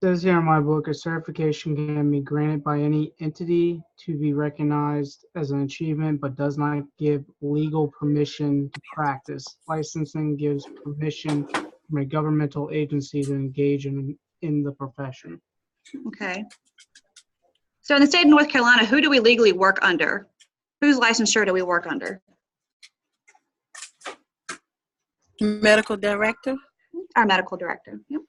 Says here in my book, a certification can be granted by any entity to be recognized as an achievement, but does not give legal permission to practice. Licensing gives permission from a governmental agency to engage in the profession. Okay. So in the state of North Carolina, who do we legally work under? Whose licensure do we work under? Medical director. Our medical director. Yep.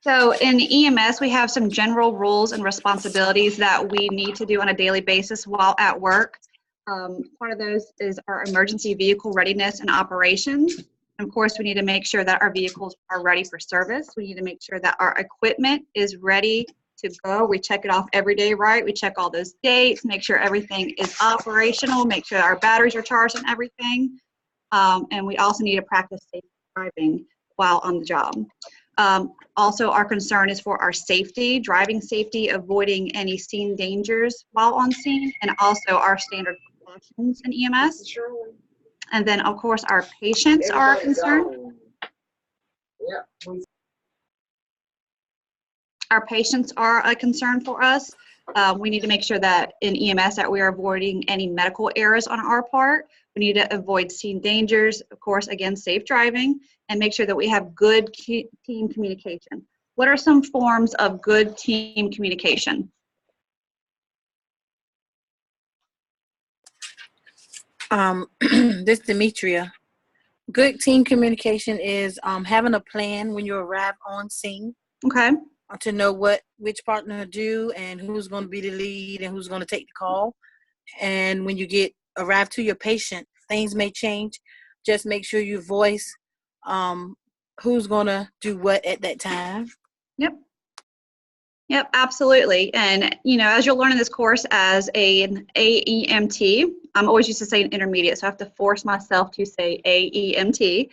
So in EMS, we have some general rules and responsibilities that we need to do on a daily basis while at work. Part of those is our emergency vehicle readiness and operations. Of course, we need to make sure that our vehicles are ready for service. We need to make sure that our equipment is ready to go. We check it off every day, right? We check all those dates, make sure everything is operational, make sure our batteries are charged and everything. And we also need to practice safe driving while on the job. Also, our concern is for our safety, driving safety, avoiding any scene dangers while on scene, and also our standard precautions in EMS. And then, of course, our patients are a concern. Our patients are a concern for us. We need to make sure that in EMS that we are avoiding any medical errors on our part. We need to avoid scene dangers, of course, again, safe driving, and make sure that we have good team communication. What are some forms of good team communication? This is Demetria. Good team communication is having a plan when you arrive on scene. Okay. To know which partner to do and who's going to be the lead and who's going to take the call. And when you arrive to your patient, things may change. Just make sure you voice who's going to do what at that time. Yep, absolutely. And, you know, as you'll learn in this course as an AEMT, I'm always used to say an intermediate, so I have to force myself to say AEMT.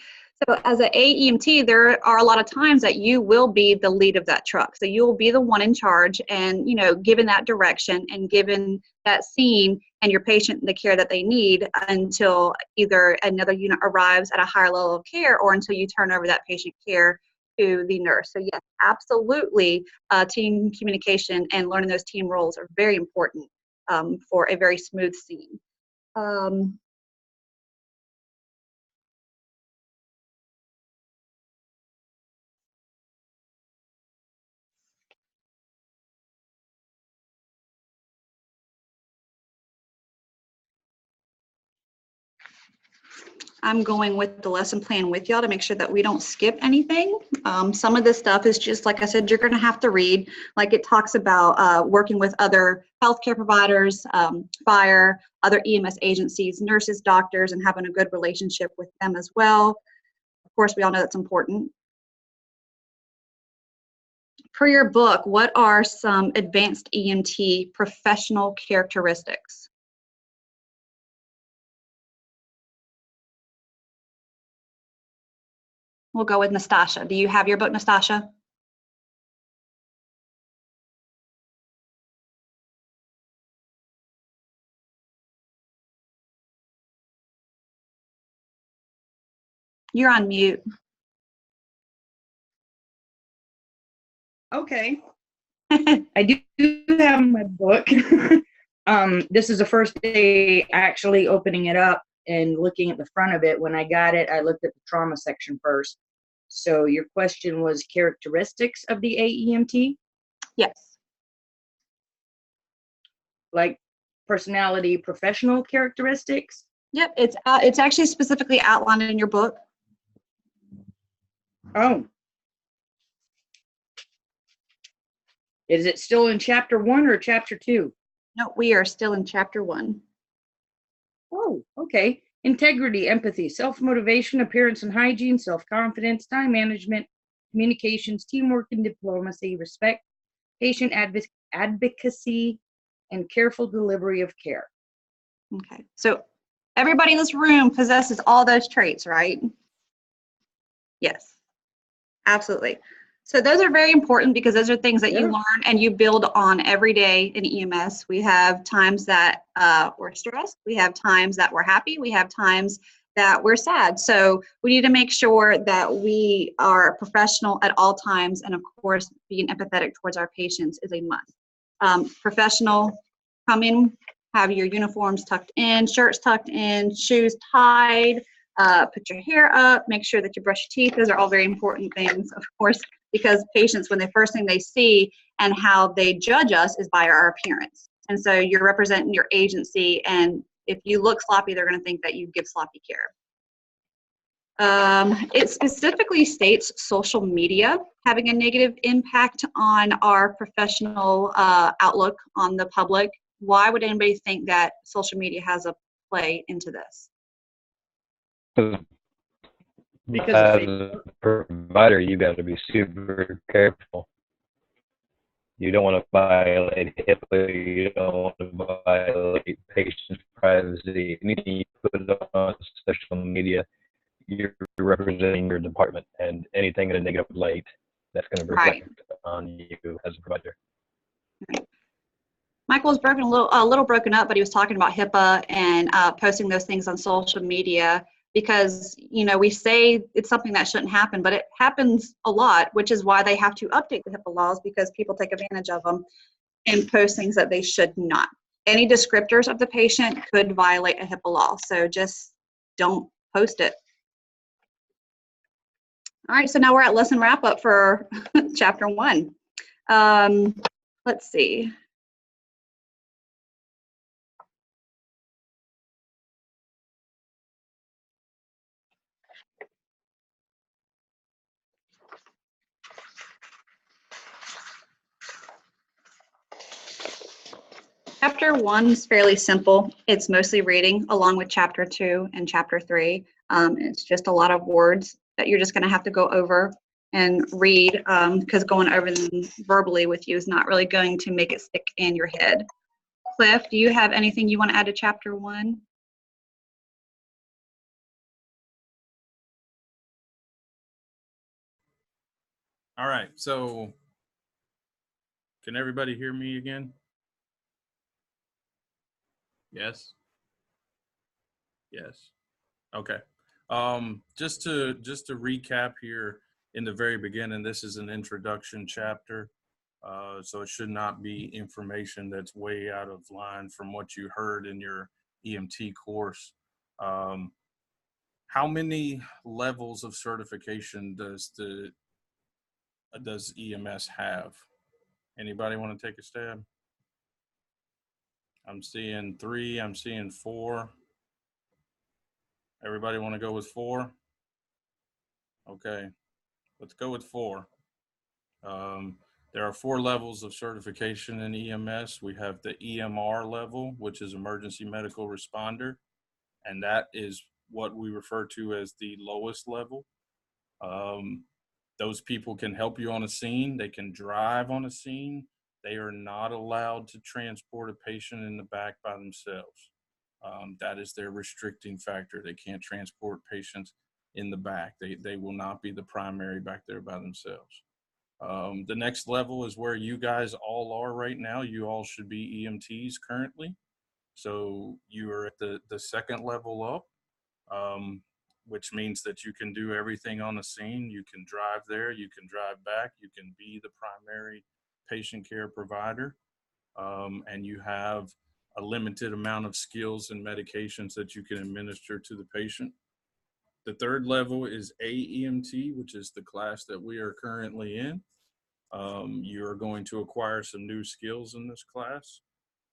So as an AEMT, there are a lot of times that you will be the lead of that truck. So you'll be the one in charge and, you know, given that direction and given that scene and your patient the care that they need until either another unit arrives at a higher level of care or until you turn over that patient care to the nurse. So yes, absolutely, team communication and learning those team roles are very important for a very smooth scene. I'm going with the lesson plan with y'all to make sure that we don't skip anything. Some of this stuff is just, like I said, you're going to have to read. Like it talks about working with other healthcare providers, fire, other EMS agencies, nurses, doctors, and having a good relationship with them as well. Of course, we all know that's important. Per your book, what are some advanced EMT professional characteristics? We'll go with Nastasha. Do you have your book, Nastasha? You're on mute. Okay. I do have my book. This is the first day actually opening it up and looking at the front of it. When I got it, I looked at the trauma section first. So your question was characteristics of the AEMT? Yes. Like personality, professional characteristics? Yep, it's actually specifically outlined in your book. Oh. Is it still in chapter 1 or chapter 2? No, we are still in chapter 1. Oh, okay. Integrity, empathy, self-motivation, appearance and hygiene, self-confidence, time management, communications, teamwork and diplomacy, respect, patient advocacy, and careful delivery of care. Okay, so everybody in this room possesses all those traits, right? Yes, absolutely. So those are very important because those are things that you Yeah. learn and you build on every day in EMS. We have times that we're stressed. We have times that we're happy. We have times that we're sad. So we need to make sure that we are professional at all times. And of course, being empathetic towards our patients is a must. Professional, come in, have your uniforms tucked in, shirts tucked in, shoes tied, put your hair up, make sure that you brush your teeth. Those are all very important things, of course, because patients, when the first thing they see and how they judge us is by our appearance. And so you're representing your agency, and if you look sloppy, they're going to think that you give sloppy care. It specifically states social media having a negative impact on our professional outlook on the public. Why would anybody think that social media has a play into this? Because As a provider, you got to be super careful. You don't want to violate HIPAA. You don't want to violate patients' privacy. Anything you put on social media, you're representing your department, and anything in a negative light, that's going to reflect on you as a provider. Michael was a little broken up, but he was talking about HIPAA and posting those things on social media because, you know, we say it's something that shouldn't happen, but it happens a lot, which is why they have to update the HIPAA laws because people take advantage of them and post things that they should not. Any descriptors of the patient could violate a HIPAA law, so just don't post it. All right, so now we're at lesson wrap up for chapter 1. Let's see. Chapter 1 is fairly simple. It's mostly reading along with chapter 2 and chapter 3. It's just a lot of words that you're just going to have to go over and read because going over them verbally with you is not really going to make it stick in your head. Cliff, do you have anything you want to add to chapter 1? All right, so can everybody hear me again? Yes? Yes. Okay. Just to recap here in the very beginning, this is an introduction chapter. So it should not be information that's way out of line from what you heard in your EMT course. How many levels of certification does EMS have? Anybody want to take a stab? I'm seeing 3, I'm seeing 4. Everybody want to go with 4? Okay, let's go with 4. There are 4 levels of certification in EMS. We have the EMR level, which is Emergency Medical Responder, and that is what we refer to as the lowest level. Those people can help you on a scene. They can drive on a scene. They are not allowed to transport a patient in the back by themselves. That is their restricting factor. They can't transport patients in the back. They will not be the primary back there by themselves. The next level is where you guys all are right now. You all should be EMTs currently. So you are at the second level up, which means that you can do everything on the scene. You can drive there, you can drive back, you can be the primary patient care provider, and you have a limited amount of skills and medications that you can administer to the patient. The third level is AEMT, which is the class that we are currently in. You're going to acquire some new skills in this class.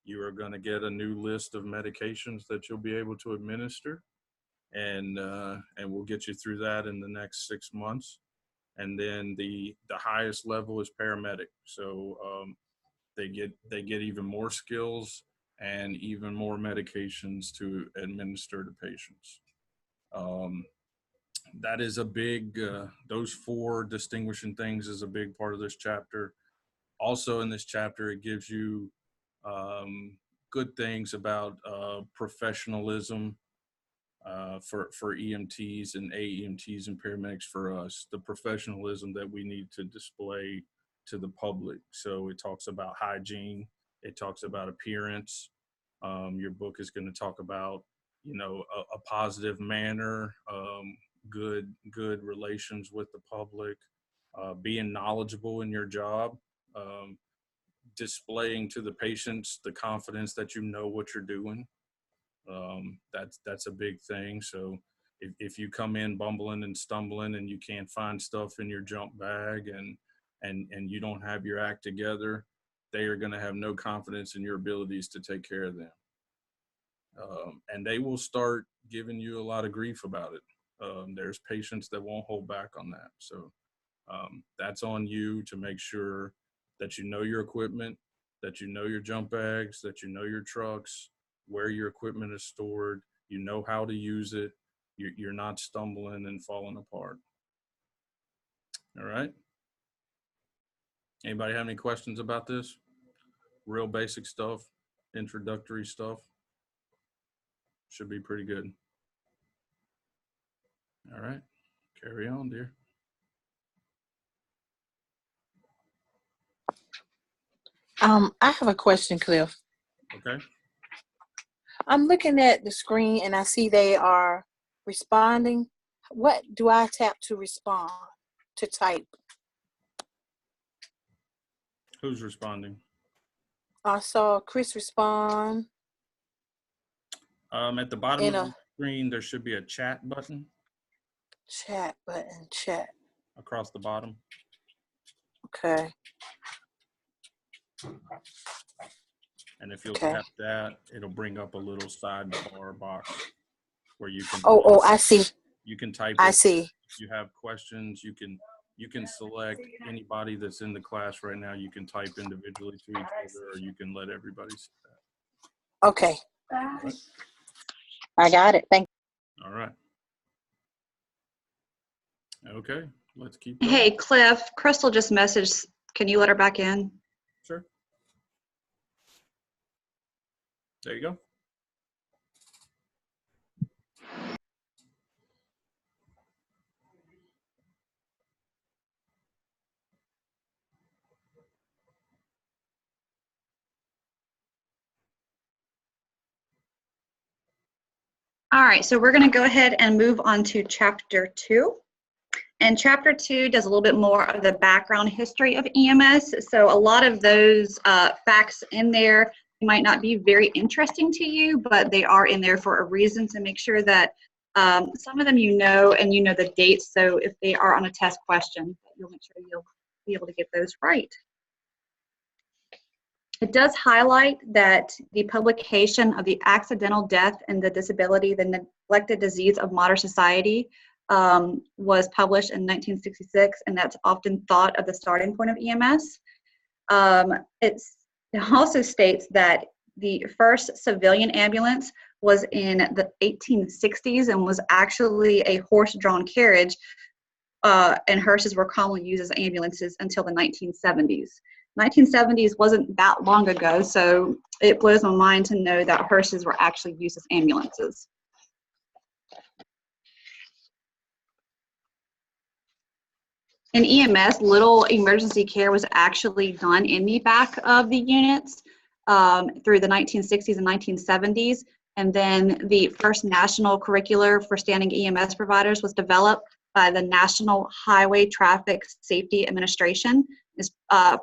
You are going to get a new list of medications that you'll be able to administer, and we'll get you through that in the next 6 months. And then the highest level is paramedic. So they get even more skills and even more medications to administer to patients. That is a big, those 4 distinguishing things is a big part of this chapter. Also in this chapter, it gives you good things about professionalism, for EMTs and AEMTs and paramedics for us, the professionalism that we need to display to the public. So it talks about hygiene, it talks about appearance. Your book is going to talk about, you know, a positive manner, good relations with the public, being knowledgeable in your job, displaying to the patients the confidence that you know what you're doing. That's a big thing. So if you come in bumbling and stumbling and you can't find stuff in your jump bag and you don't have your act together, they are going to have no confidence in your abilities to take care of them. And they will start giving you a lot of grief about it. There's patients that won't hold back on that. So that's on you to make sure that you know your equipment, that you know your jump bags, that you know your trucks, where your equipment is stored, you know how to use it, you're not stumbling and falling apart. All right. Anybody have any questions about this? Real basic stuff, introductory stuff. Should be pretty good. All right. Carry on, dear. I have a question, Cliff. Okay. I'm looking at the screen and I see they are responding. What do I tap to respond, to type? Who's responding? I saw Chris respond. At the bottom In of a the screen, there should be a chat button chat button, chat. across the bottom. Okay. And if you'll Okay. tap that, it'll bring up a little sidebar box where you can Oh, I see. you can type I it. see. If you have questions, you can select anybody that's in the class right now. You can type individually to each other, or you can let everybody see that. Okay. I got it. Thank All right. Okay, let's keep going. Hey, Cliff, Crystal just messaged. Can you let her back in? Sure. There you go. All right, so we're going to go ahead and move on to chapter 2. And chapter 2 does a little bit more of the background history of EMS. So a lot of those facts in there might not be very interesting to you, but they are in there for a reason, to make sure that some of them you know, and you know the dates. So if they are on a test question, you'll make sure you'll be able to get those right. It does highlight that the publication of the Accidental Death and the Disability, the Neglected Disease of Modern Society was published in 1966, and that's often thought of the starting point of EMS. It also states that the first civilian ambulance was in the 1860s and was actually a horse-drawn carriage, and hearses were commonly used as ambulances until the 1970s. 1970s wasn't that long ago, so it blows my mind to know that hearses were actually used as ambulances. In EMS, little emergency care was actually done in the back of the units through the 1960s and 1970s. And then the first national curricular for standing EMS providers was developed by the National Highway Traffic Safety Administration.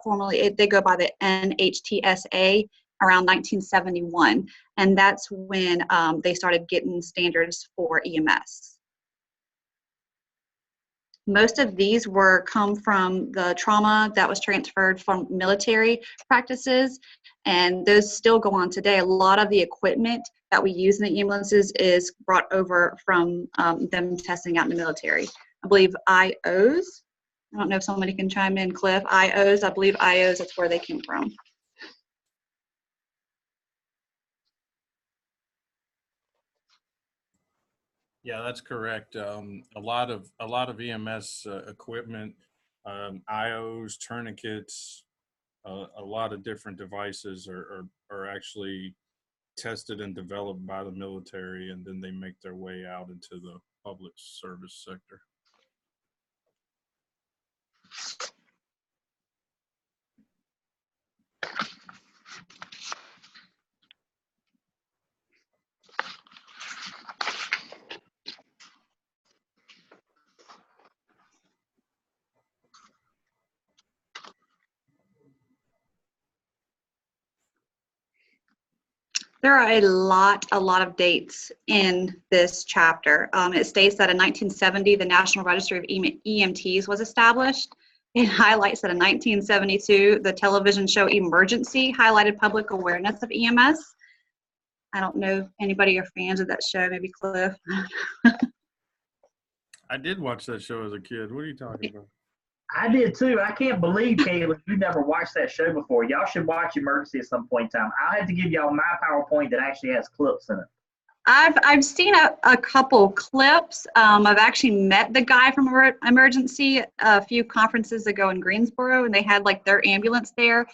Formerly, they go by the NHTSA around 1971. And that's when they started getting standards for EMS. Most of these come from the trauma that was transferred from military practices, and those still go on today. A lot of the equipment that we use in the ambulances is brought over from them testing out in the military. I believe IOs, I don't know if somebody can chime in, Cliff, IOs, I believe IOs, that's where they came from. Yeah, that's correct. A lot of EMS equipment, IOs, tourniquets, a lot of different devices are actually tested and developed by the military, and then they make their way out into the public service sector. There are a lot of dates in this chapter. It states that in 1970, the National Registry of EMTs was established. It highlights that in 1972, the television show Emergency highlighted public awareness of EMS. I don't know if anybody are fans of that show, maybe Cliff. I did watch that show as a kid. What are you talking about? I did too. I can't believe, Caleb, you never watched that show before. Y'all should watch Emergency at some point in time. I'll have to give y'all my PowerPoint that actually has clips in it. I've seen a couple clips. I've actually met the guy from Emergency a few conferences ago in Greensboro, and they had like their ambulance there.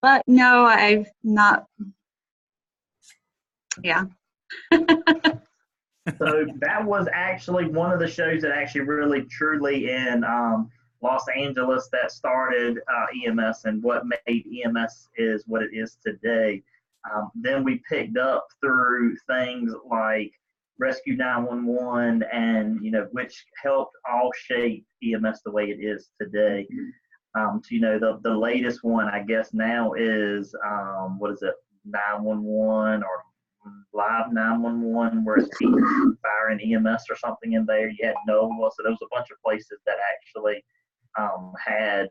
But no, I've not. Yeah. So that was actually one of the shows that actually really truly in Los Angeles that started EMS and what made EMS is what it is today. Then we picked up through things like Rescue 911 and, you know, which helped all shape EMS the way it is today. So, you know, the latest one, I guess now is, 911 or Live 911, where it's fire and EMS or something in there. You had NOAA, so there was a bunch of places that actually had,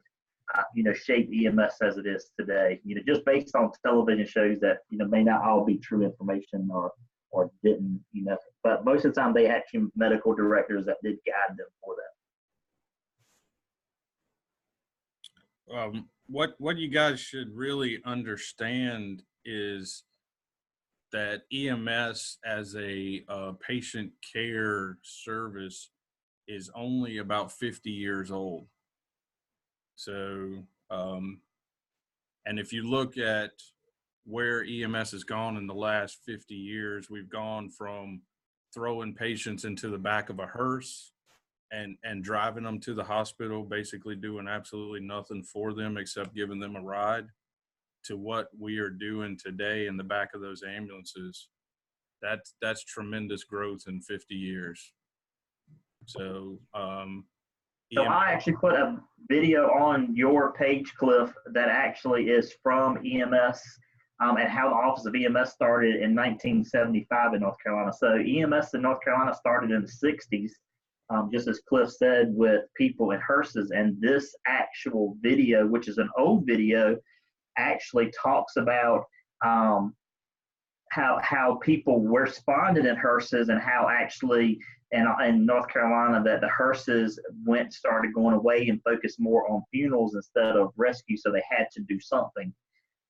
shaped EMS as it is today. You know, just based on television shows that, you know, may not all be true information or didn't, you know, but most of the time they had medical directors that did guide them for that. What you guys should really understand is that EMS as a patient care service is only about 50 years old. So, and if you look at where EMS has gone in the last 50 years, we've gone from throwing patients into the back of a hearse and driving them to the hospital, basically doing absolutely nothing for them except giving them a ride, to what we are doing today in the back of those ambulances. That's tremendous growth in 50 years. So, So I actually put a video on your page, Cliff, that actually is from EMS and how the Office of EMS started in 1975 in North Carolina. So EMS in North Carolina started in the 60s, just as Cliff said, with people in hearses. And this actual video, which is an old video, actually talks about how people responded in hearses and how actually in North Carolina that the hearses started going away and focused more on funerals instead of rescue, so they had to do something.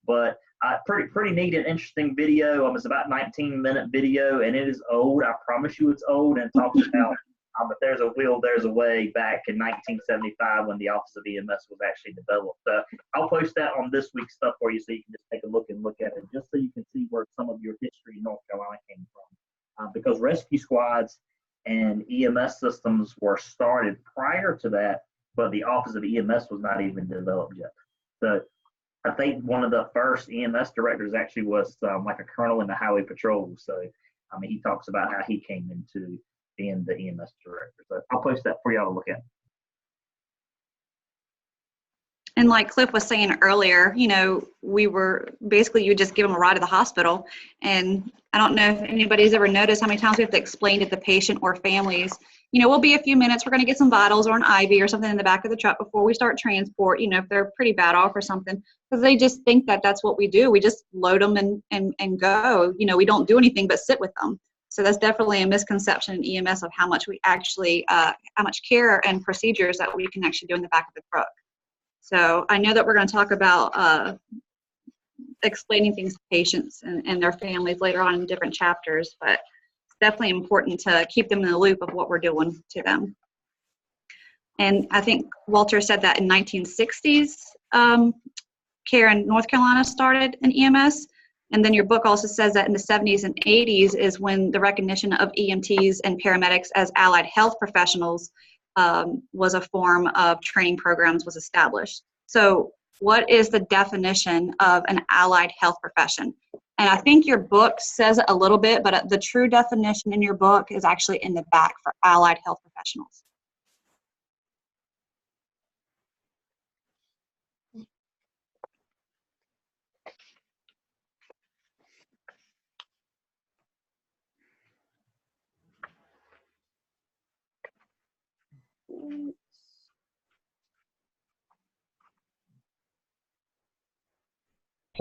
But pretty neat and interesting video. It's about a 19-minute video, and it is old. I promise you it's old, and it talks about if there's a will, there's a way back in 1975 when the Office of EMS was actually developed. I'll post that on this week's stuff for you so you can just take a look at it, just so you can see where some of your history in North Carolina came from. Because rescue squads and EMS systems were started prior to that, but the Office of EMS was not even developed yet. So I think one of the first EMS directors actually was like a colonel in the Highway Patrol. So, he talks about how he came into being the EMS director. So I'll post that for y'all to look at. And like Cliff was saying earlier, you know, you would just give them a ride to the hospital. And I don't know if anybody's ever noticed how many times we have to explain to the patient or families, you know, we'll be a few minutes, we're going to get some vitals or an IV or something in the back of the truck before we start transport, you know, if they're pretty bad off or something, because they just think that that's what we do. We just load them and go, you know, we don't do anything but sit with them. So that's definitely a misconception in EMS of how much we actually, how much care and procedures that we can actually do in the back of the truck. So I know that we're going to talk about explaining things to patients and their families later on in different chapters, but it's definitely important to keep them in the loop of what we're doing to them. And I think Walter said that in 1960s, care in North Carolina started in EMS. And then your book also says that in the 70s and 80s is when the recognition of EMTs and paramedics as allied health professionals was a form of training programs was established. So what is the definition of an allied health profession? And I think your book says it a little bit, but the true definition in your book is actually in the back for allied health professionals.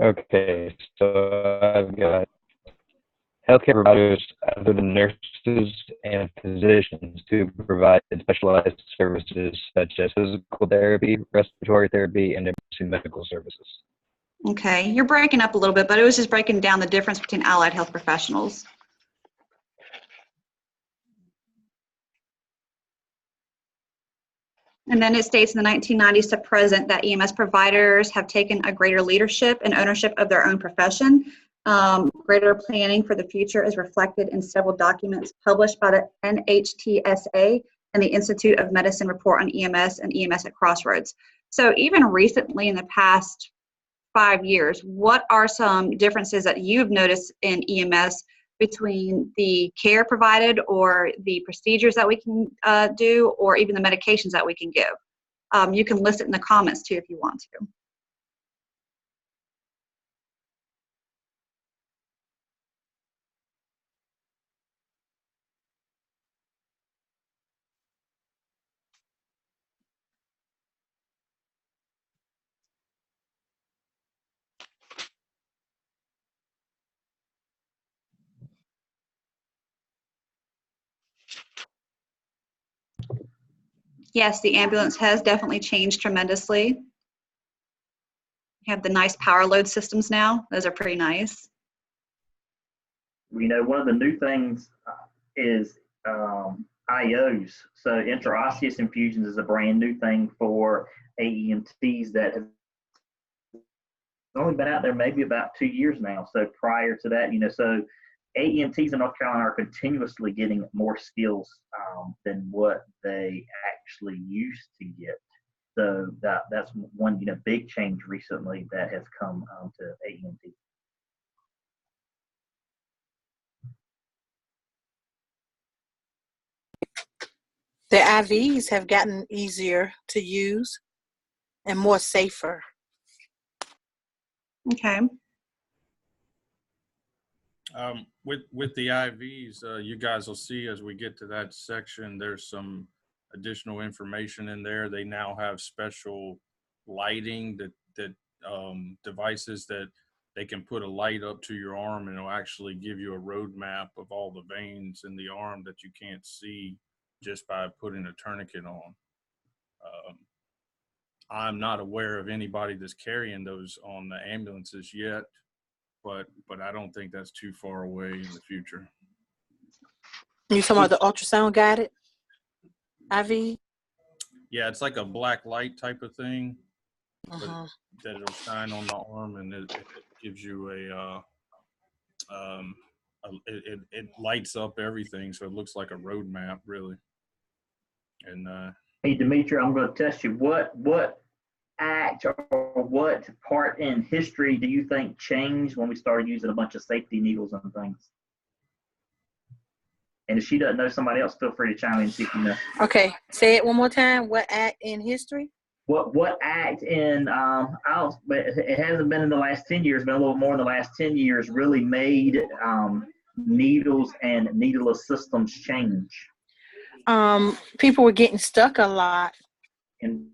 Okay, so I've got healthcare providers other than nurses and physicians who provide specialized services such as physical therapy, respiratory therapy, and emergency medical services. Okay, you're breaking up a little bit, but it was just breaking down the difference between allied health professionals. And then it states in the 1990s to present that EMS providers have taken a greater leadership and ownership of their own profession. Greater planning for the future is reflected in several documents published by the NHTSA and the Institute of Medicine report on EMS and EMS at Crossroads. So even recently in the past 5 years, what are some differences that you've noticed in EMS between the care provided or the procedures that we can do, or even the medications that we can give? You can list it in the comments too if you want to. Yes, the ambulance has definitely changed tremendously. You have the nice power load systems now. Those are pretty nice. You know, one of the new things is IOs. So intraosseous infusions is a brand new thing for AEMTs that have only been out there maybe about 2 years now. So prior to that, you know, so AEMTs in North Carolina are continuously getting more skills than what they actually used to get. So that's one, you know, big change recently that has come to AEMT. The IVs have gotten easier to use and more safer. Okay. With the IVs, you guys will see as we get to that section, there's some additional information in there. They now have special lighting that devices that they can put a light up to your arm and it'll actually give you a road map of all the veins in the arm that you can't see just by putting a tourniquet on. I'm not aware of anybody that's carrying those on the ambulances yet, but I don't think that's too far away in the future. You talking about the ultrasound guided IV? Yeah, it's like a black light type of thing, but that it'll shine on the arm and it gives you it lights up everything, so it looks like a road map, really. And hey, Dimitri, I'm going to test you. What act or what part in history do you think changed when we started using a bunch of safety needles and things? And if she doesn't know, somebody else, feel free to chime in and see if you know. Okay, say it one more time. What act in history? What act in but it hasn't been in the last 10 years, but a little more in the last 10 years, really made needles and needleless systems change? People were getting stuck a lot And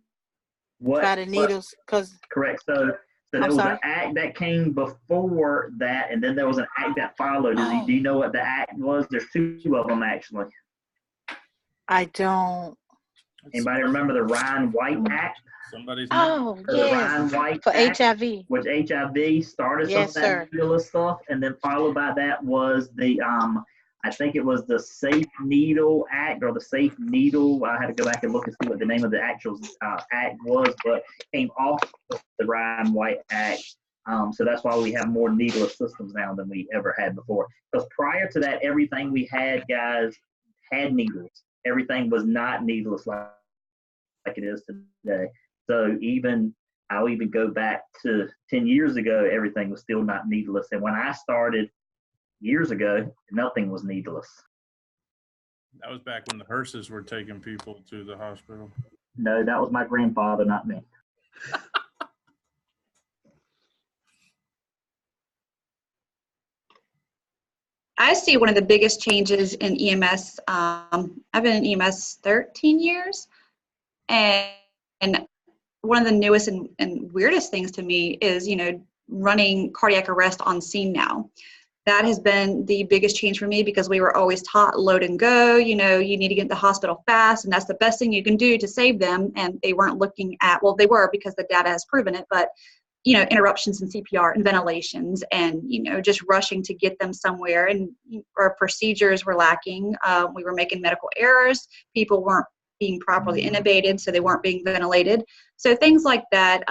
what by the needles because correct. So there was an act that came before that, and then there was an act that followed. Do you know what the act was? There's two of them actually. I don't. Anybody remember the Ryan White Act? somebody's Oh, The yes. Ryan White For Act, HIV. which HIV started Yes, some of that needleless stuff, and then followed by that was the I think it was the Safe Needle Act or the Safe Needle. I had to go back and look and see what the name of the actual act was, but came off the Ryan White Act So that's why we have more needleless systems now than we ever had before. Because prior to that, everything we had, guys, had needles. Everything was not needless like it is today. So I'll even go back to 10 years ago, everything was still not needless. And when I started years ago, nothing was needless. That was back when the hearses were taking people to the hospital. No, that was my grandfather, not me. I see one of the biggest changes in EMS. I've been in EMS 13 years, and one of the newest and weirdest things to me is, running cardiac arrest on scene now. That has been the biggest change for me because we were always taught load and go, you need to get to the hospital fast, and that's the best thing you can do to save them. And they weren't looking at, well, they were because the data has proven it, but interruptions in CPR and ventilations and, just rushing to get them somewhere. And our procedures were lacking. We were making medical errors. People weren't being properly intubated, so they weren't being ventilated. So things like that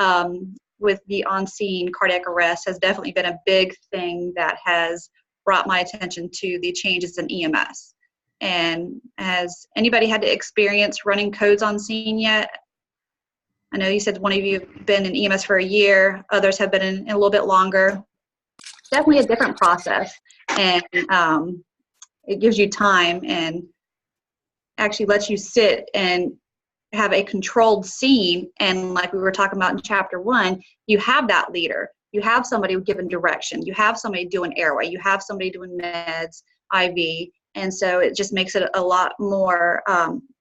with the on-scene cardiac arrest has definitely been a big thing that has brought my attention to the changes in EMS. And has anybody had to experience running codes on scene yet? I know you said one of you have been in EMS for a year, others have been in a little bit longer. Definitely a different process, and it gives you time and actually lets you sit and have a controlled scene. And like we were talking about in chapter 1, you have that leader, you have somebody giving direction, you have somebody doing airway, you have somebody doing meds, IV. And so it just makes it a lot more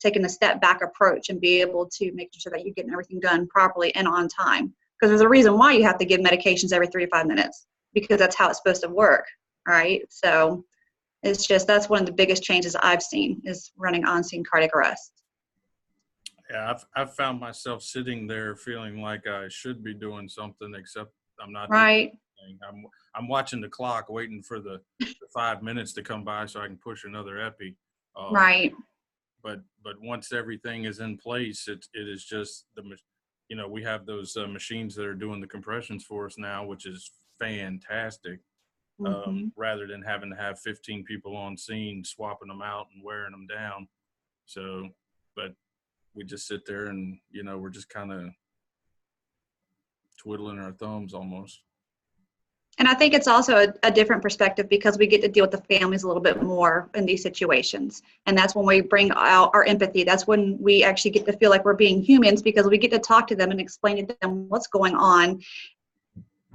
taking a step back approach and be able to make sure that you're getting everything done properly and on time. Because there's a reason why you have to give medications every 3 to 5 minutes, because that's how it's supposed to work, right? So it's just, that's one of the biggest changes I've seen is running on-scene cardiac arrest. Yeah, I've found myself sitting there feeling like I should be doing something, except I'm not. Right. Doing anything. I'm watching the clock, waiting for the 5 minutes to come by so I can push another epi. Right. But once everything is in place, it is just we have those machines that are doing the compressions for us now, which is fantastic. Rather than having to have 15 people on scene swapping them out and wearing them down. So, but we just sit there and, we're just kind of twiddling our thumbs almost. And I think it's also a different perspective because we get to deal with the families a little bit more in these situations. And that's when we bring out our empathy. That's when we actually get to feel like we're being humans, because we get to talk to them and explain to them what's going on.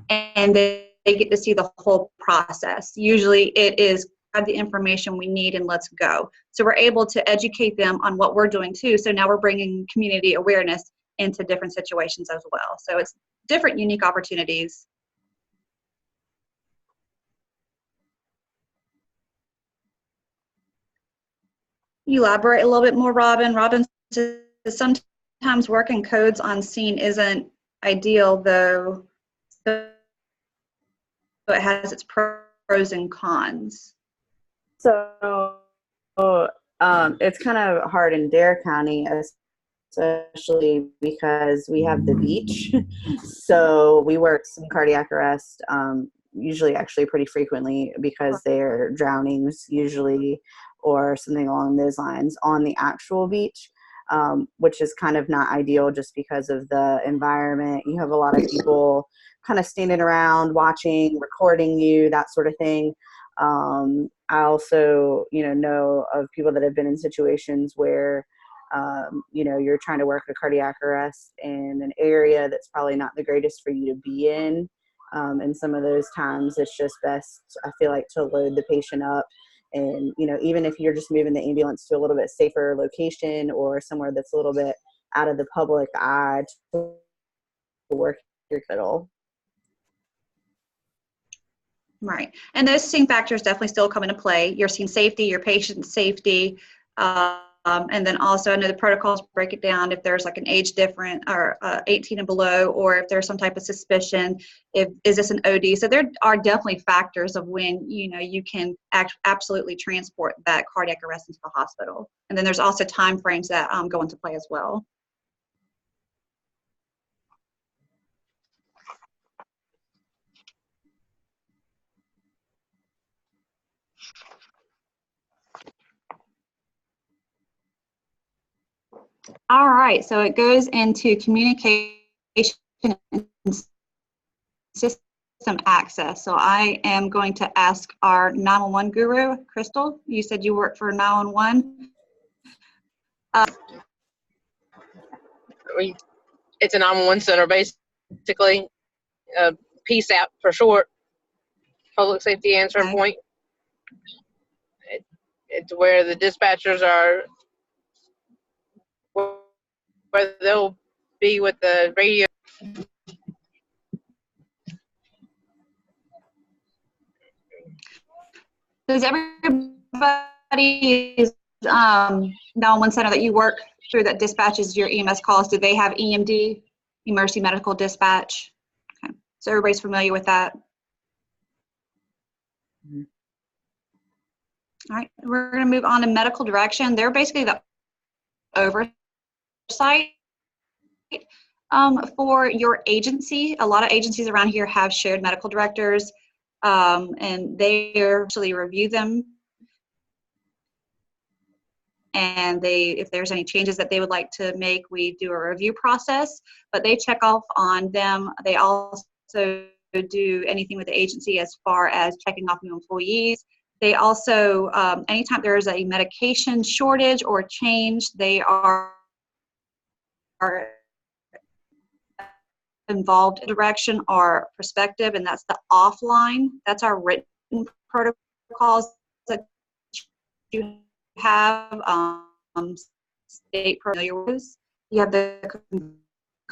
And they get to see the whole process. Usually it is have the information we need and let's go. So we're able to educate them on what we're doing too. So now we're bringing community awareness into different situations as well. So it's different, unique opportunities. Elaborate a little bit more, Robin. Robin says sometimes working codes on scene isn't ideal, though, so it has its pros and cons. So it's kind of hard in Dare County, especially because we have the beach. So we work some cardiac arrest, usually actually pretty frequently, because they're drownings usually or something along those lines on the actual beach, which is kind of not ideal just because of the environment. You have a lot of people kind of standing around watching, recording you, that sort of thing. I also, know of people that have been in situations where, you're trying to work a cardiac arrest in an area that's probably not the greatest for you to be in. And some of those times it's just best, I feel like, to load the patient up. And, even if you're just moving the ambulance to a little bit safer location or somewhere that's a little bit out of the public eye to work your fiddle. Right. And those same factors definitely still come into play. Your scene safety, your patient safety, and then also I know the protocols break it down if there's like an age difference or 18 and below, or if there's some type of suspicion, is this an OD? So there are definitely factors of when, you can absolutely transport that cardiac arrest into the hospital. And then there's also time frames that go into play as well. All right, so it goes into communication and system access. So I am going to ask our 911 guru, Crystal. You said you work for 911. It's a 911 center, basically. PSAP for short, Public Safety Answering Point. It's where the dispatchers are, where they'll be with the radio. Does everybody's 911 center that you work through that dispatches your EMS calls, do they have EMD, emergency medical dispatch? Okay. So everybody's familiar with that? All right, we're going to move on to medical direction. They're basically the oversight for your agency. A lot of agencies around here have shared medical directors, and they actually review them. And if there's any changes that they would like to make, we do a review process, but they check off on them. They also do anything with the agency as far as checking off new employees. They also, anytime there is a medication shortage or change, they are involved in direction or perspective, and that's the offline. That's our written protocols that you have state protocols. You have the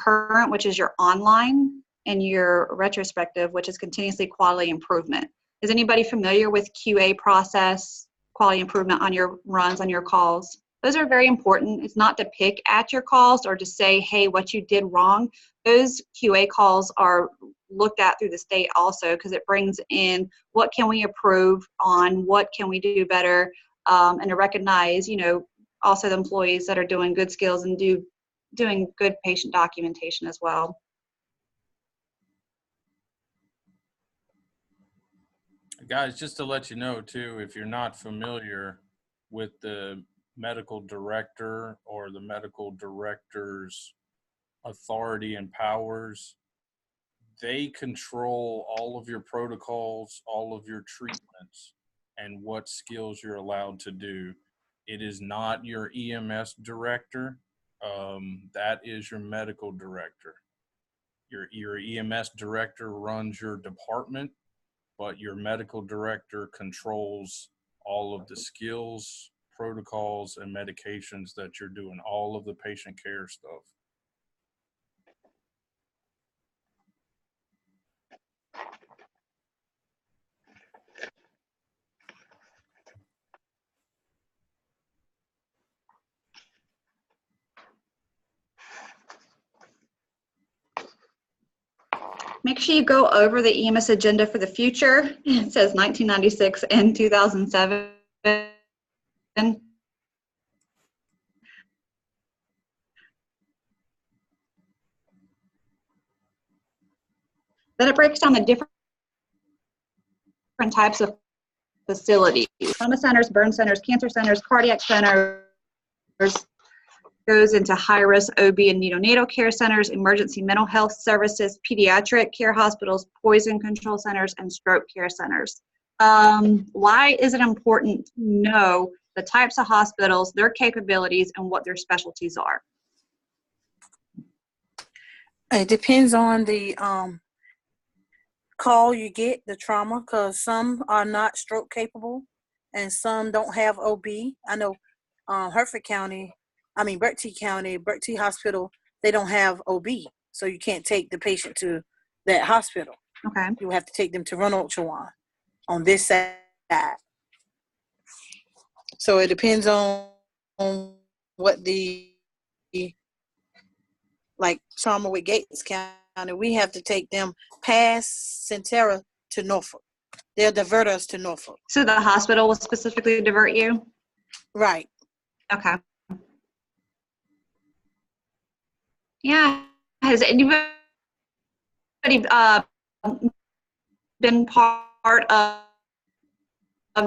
current, which is your online, and your retrospective, which is continuously quality improvement. Is anybody familiar with QA process, quality improvement on your runs, on your calls? Those are very important. It's not to pick at your calls or to say, hey, what you did wrong. Those QA calls are looked at through the state also, because it brings in what can we improve on, what can we do better, and to recognize, also the employees that are doing good skills and doing good patient documentation as well. Guys, just to let you know too, if you're not familiar with the medical director or the medical director's authority and powers, they control all of your protocols, all of your treatments, and what skills you're allowed to do. It is not your EMS director. That is your medical director. Your EMS director runs your department, but your medical director controls all of the skills, protocols, and medications that you're doing, all of the patient care stuff. Make sure you go over the EMS agenda for the future. It says 1996 and 2007. Then it breaks down the different types of facilities. Trauma centers, burn centers, cancer centers, cardiac centers. Goes into high-risk OB and neonatal care centers, emergency mental health services, pediatric care hospitals, poison control centers, and stroke care centers. Why is it important to know the types of hospitals, their capabilities, and what their specialties are? It depends on the call you get, the trauma, because some are not stroke capable and some don't have OB. I know Berkeley County, Berkeley Hospital, they don't have OB, so you can't take the patient to that hospital. Okay. You have to take them to Ronald Chawan on this side. So it depends on what like trauma with Gates County, we have to take them past Centera to Norfolk. They'll divert us to Norfolk. So the hospital will specifically divert you? Right. Okay. Yeah. Has anybody been part of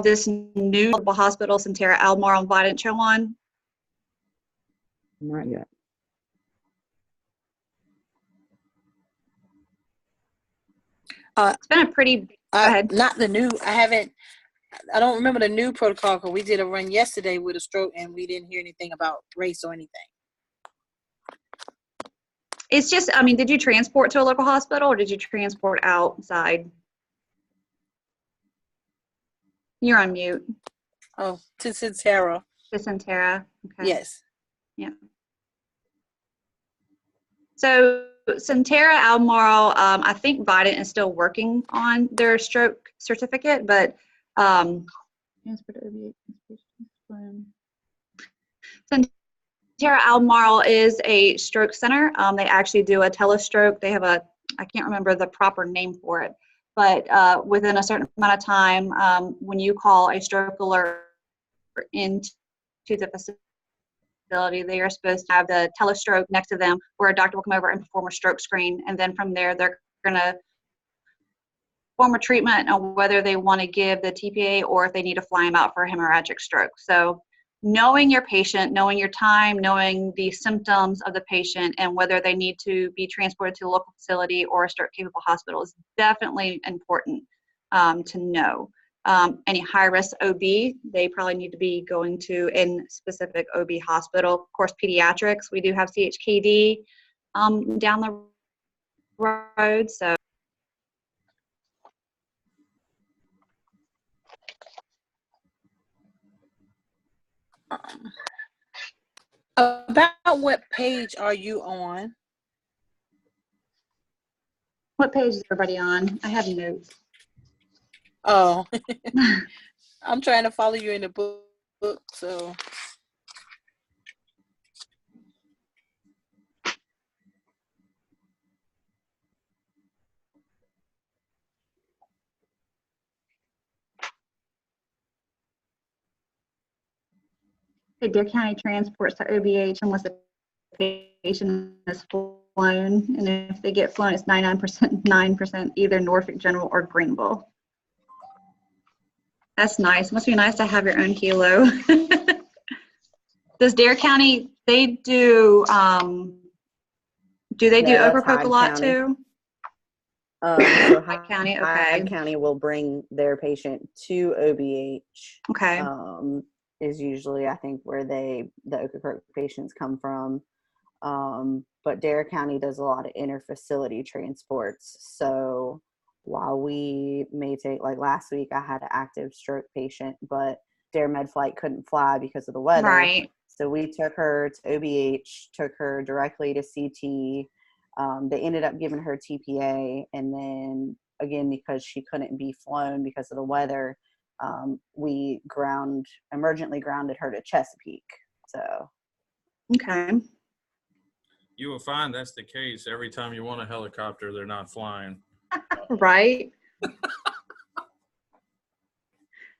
this new hospital, Centera Elmore on Vidant Chowan? Not yet. It's been a pretty, go ahead. Not the new. I don't remember the new protocol because we did a run yesterday with a stroke and we didn't hear anything about race or anything. It's just, I mean, did you transport to a local hospital or did you transport outside? You're on mute. Oh, to Centera. To Centera. Okay. Yes. Yeah. So Centera Albemarle, I think Biden is still working on their stroke certificate, but Centera Albemarle is a stroke center. They actually do a telestroke. They have I can't remember the proper name for it, but within a certain amount of time, when you call a stroke alert into the facility, they are supposed to have the telestroke next to them where a doctor will come over and perform a stroke screen. And then from there, they're going to perform a treatment on whether they want to give the TPA or if they need to fly them out for a hemorrhagic stroke. So knowing your patient, knowing your time, knowing the symptoms of the patient, and whether they need to be transported to a local facility or a stroke-capable hospital is definitely important to know. Any high-risk OB, they probably need to be going to a specific OB hospital. Of course, pediatrics, we do have CHKD down the road. So About what page are you on? what page is everybody on? I have notes. Oh, I'm trying to follow you in the book, so. Dare County transports to OBH unless the patient is flown, and if they get flown, it's 9% either Norfolk General or Greenville. That's nice. Must be nice to have your own helo. Does Dare County, they do they do No, that's Ocracoke a Hyde lot County. too? So Hyde County, okay. Hyde County will bring their patient to OBH. Okay. Is usually, I think, where the Ocracoke patients come from. But Dare County does a lot of inter-facility transports. So while we may take, like last week, I had an active stroke patient, but Dare Med Flight couldn't fly because of the weather. Right. So we took her to OBH, took her directly to CT. They ended up giving her TPA, and then again, because she couldn't be flown because of the weather, we emergently grounded her to Chesapeake. So. Okay. You will find that's the case every time you want a helicopter, they're not flying. Right.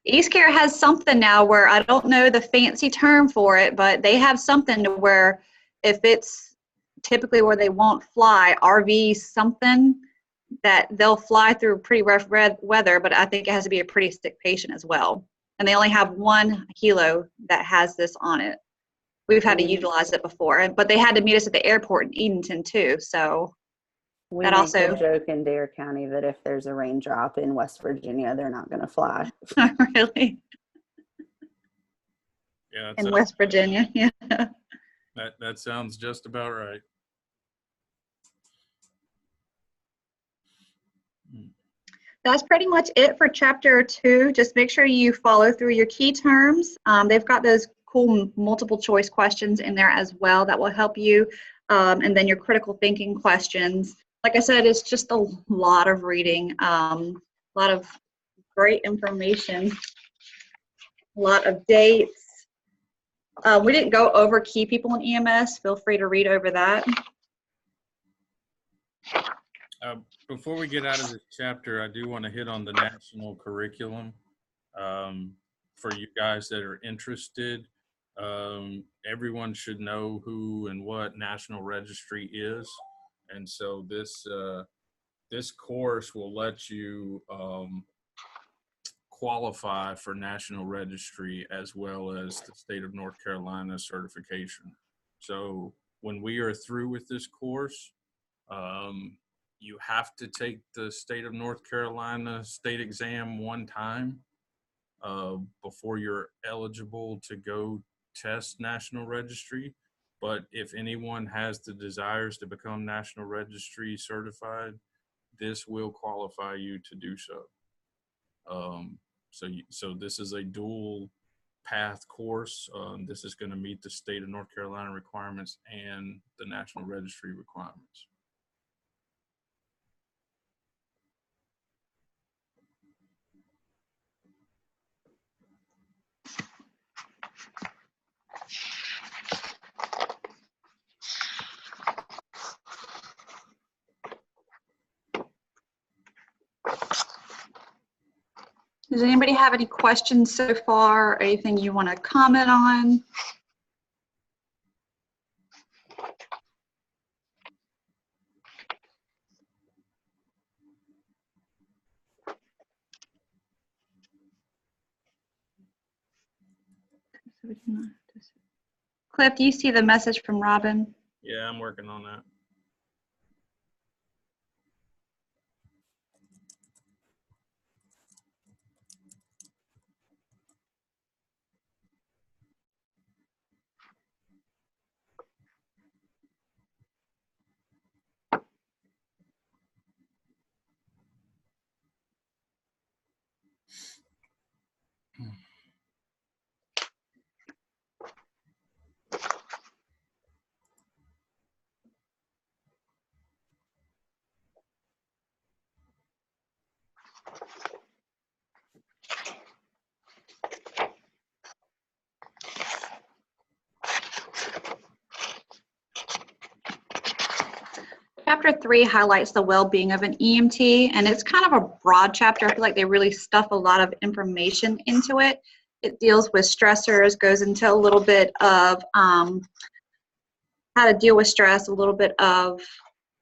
EastCare has something now where I don't know the fancy term for it, but they have something to where if it's typically where they won't fly, RV something, that they'll fly through pretty rough weather, but I think it has to be a pretty sick patient as well. And they only have one helo that has this on it. We've had to utilize it before, but they had to meet us at the airport in Edenton too. So we that make also a joke in Dare County that if there's a raindrop in West Virginia, they're not going to fly. really Yeah, in West Virginia. Yeah. That sounds just about right. That's pretty much it for chapter 2. Just make sure you follow through your key terms. They've got those cool multiple choice questions in there as well that will help you. And then your critical thinking questions. Like I said, it's just a lot of reading, a lot of great information, a lot of dates. We didn't go over key people in EMS. Feel free to read over that. Before we get out of this chapter, I do want to hit on the national curriculum for you guys that are interested. Everyone should know who and what National Registry is. And so this course will let you qualify for National Registry as well as the state of North Carolina certification. So when we are through with this course, you have to take the state of North Carolina state exam one time before you're eligible to go test National Registry. But if anyone has the desires to become National Registry certified, this will qualify you to do so. So this is a dual path course. This is going to meet the state of North Carolina requirements and the National Registry requirements. Does anybody have any questions so far? Or anything you want to comment on? Cliff, do you see the message from Robin? Yeah, I'm working on that. Chapter 3 highlights the well-being of an EMT, and it's kind of a broad chapter. I feel like they really stuff a lot of information into it. It deals with stressors, goes into a little bit of how to deal with stress, a little bit of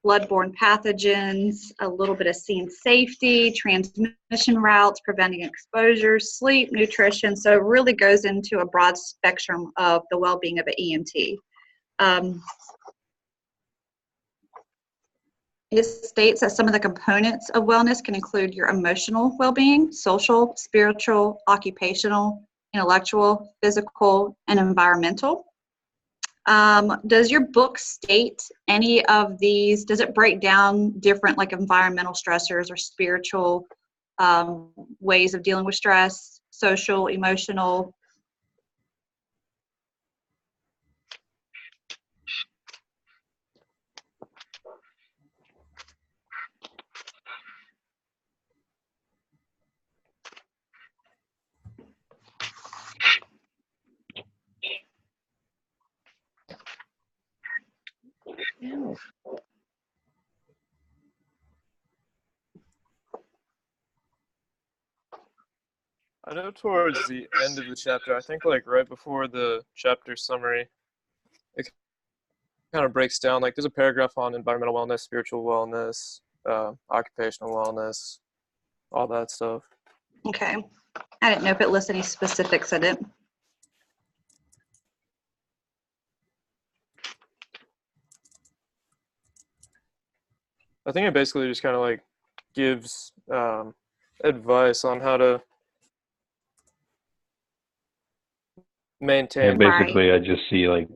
bloodborne pathogens, a little bit of scene safety, transmission routes, preventing exposures, sleep, nutrition. So it really goes into a broad spectrum of the well-being of an EMT. It states that some of the components of wellness can include your emotional well-being, social, spiritual, occupational, intellectual, physical, and environmental. Does your book state any of these? Does it break down different like environmental stressors or spiritual ways of dealing with stress, social, emotional? I know towards the end of the chapter, I think like right before the chapter summary, it kind of breaks down, like there's a paragraph on environmental wellness, spiritual wellness, occupational wellness, all that stuff. Okay. I didn't know if it lists any specifics in it. I think it basically just kind of like gives advice on how to maintain. And basically, I just see like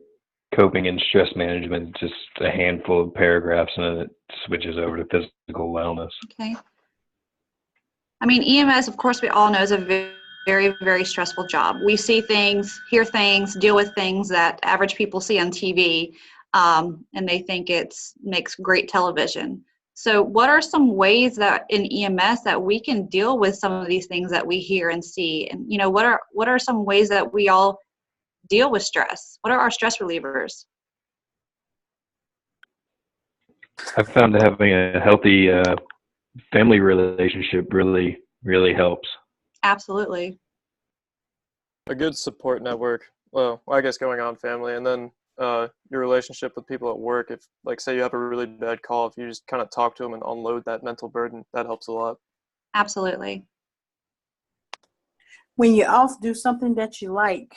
coping and stress management, just a handful of paragraphs, and then it switches over to physical wellness. Okay. I mean, EMS, of course, we all know is a very, very stressful job. We see things, hear things, deal with things that average people see on TV, and they think makes great television. So what are some ways that in EMS that we can deal with some of these things that we hear and see? And, you know, what are some ways that we all deal with stress? What are our stress relievers? I've found that having a healthy family relationship really, really helps. Absolutely. A good support network. Well, I guess going on family, and then your relationship with people at work. If, like, say you have a really bad call, if you just kind of talk to them and unload that mental burden, that helps a lot. Absolutely. When you're off, do something that you like.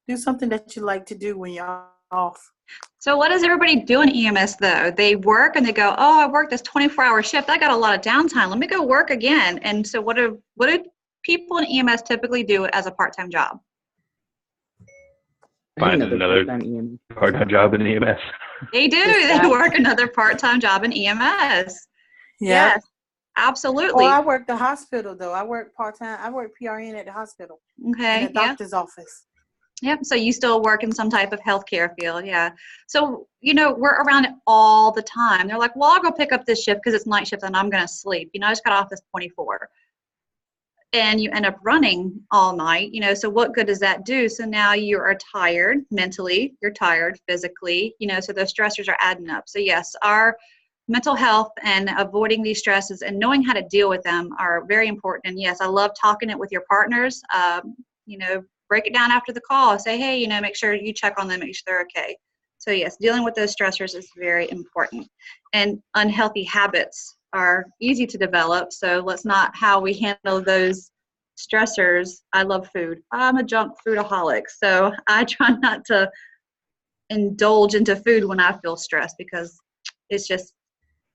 Do something that you like to do when you're off. So what does everybody do in EMS though? They work and they go, oh, I worked this 24-hour shift. I got a lot of downtime. Let me go work again. And so what do people in EMS typically do as a part-time job? Find another part-time job in EMS. They do. They work another part-time job in EMS. Yeah. Yes, absolutely. Well, I work the hospital though. I work part-time. I work PRN at the hospital. Okay. In the doctor's office. Yep. So you still work in some type of healthcare field. Yeah. So, we're around it all the time. They're like, well, I'll go pick up this shift because it's night shift and I'm going to sleep. I just got off this 24. And you end up running all night, so what good does that do? So now you are tired mentally, you're tired physically, so those stressors are adding up. So yes, our mental health and avoiding these stresses and knowing how to deal with them are very important. And yes, I love talking it with your partners. Break it down after the call. Say, hey, make sure you check on them, make sure they're okay. So yes, dealing with those stressors is very important. And unhealthy habits are easy to develop. So let's not how we handle those stressors. I love food. I'm a junk foodaholic. So I try not to indulge into food when I feel stressed because it's just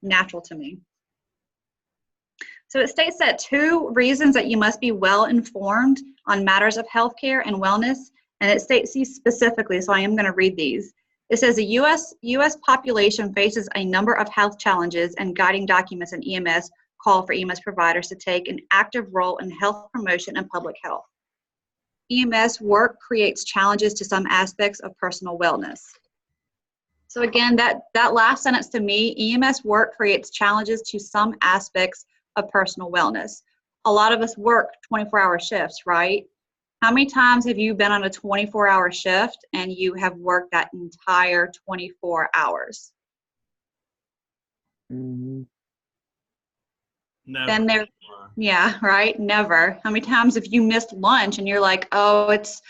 natural to me. So it states that 2 reasons that you must be well informed on matters of healthcare and wellness, and it states these specifically, so I am going to read these. It says the U.S. population faces a number of health challenges, and guiding documents in EMS call for EMS providers to take an active role in health promotion and public health. EMS work creates challenges to some aspects of personal wellness. So again, that last sentence to me, EMS work creates challenges to some aspects of personal wellness. A lot of us work 24-hour shifts, right? How many times have you been on a 24-hour shift and you have worked that entire 24 hours? Mm-hmm. Never. Been there? Yeah, right? Never. How many times have you missed lunch and you're like, oh, it's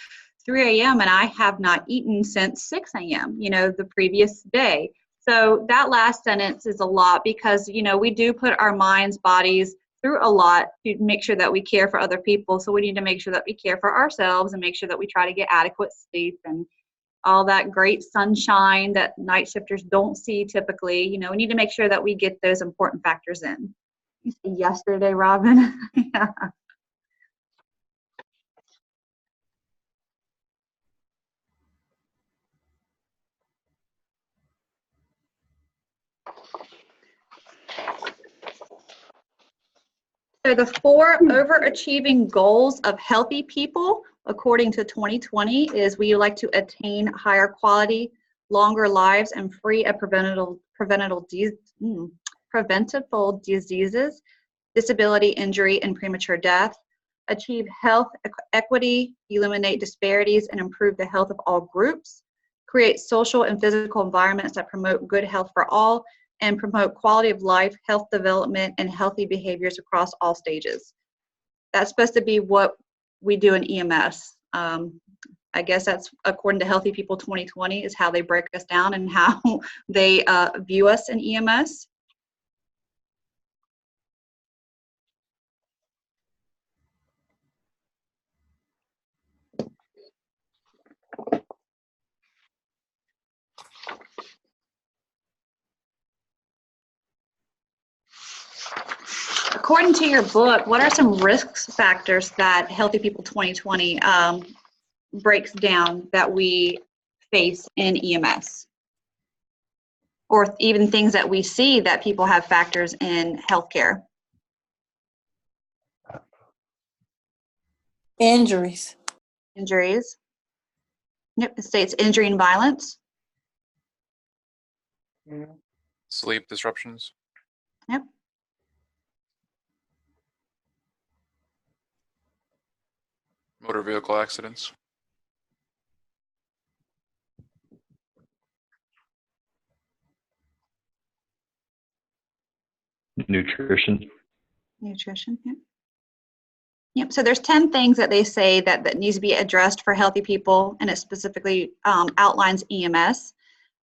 3 a.m. and I have not eaten since 6 a.m., the previous day. So that last sentence is a lot because, we do put our minds, bodies through a lot to make sure that we care for other people. So we need to make sure that we care for ourselves and make sure that we try to get adequate sleep and all that great sunshine that night shifters don't see typically. We need to make sure that we get those important factors in. You said yesterday, Robin. Yeah. So the 4 overachieving goals of healthy people, according to 2020, is we like to attain higher quality, longer lives, and free of preventable diseases, disability, injury, and premature death, achieve health equity, eliminate disparities, and improve the health of all groups, create social and physical environments that promote good health for all, and promote quality of life, health development, and healthy behaviors across all stages. That's supposed to be what we do in EMS. I guess that's according to Healthy People 2020 is how they break us down and how they view us in EMS. According to your book, what are some risk factors that Healthy People 2020 breaks down that we face in EMS? Or even things that we see that people have factors in healthcare? Injuries. Injuries. Yep, it states injury and violence. Sleep disruptions. Yep. Motor vehicle accidents. Nutrition. Nutrition, yep. Yep, so there's 10 things that they say that needs to be addressed for healthy people, and it specifically outlines EMS.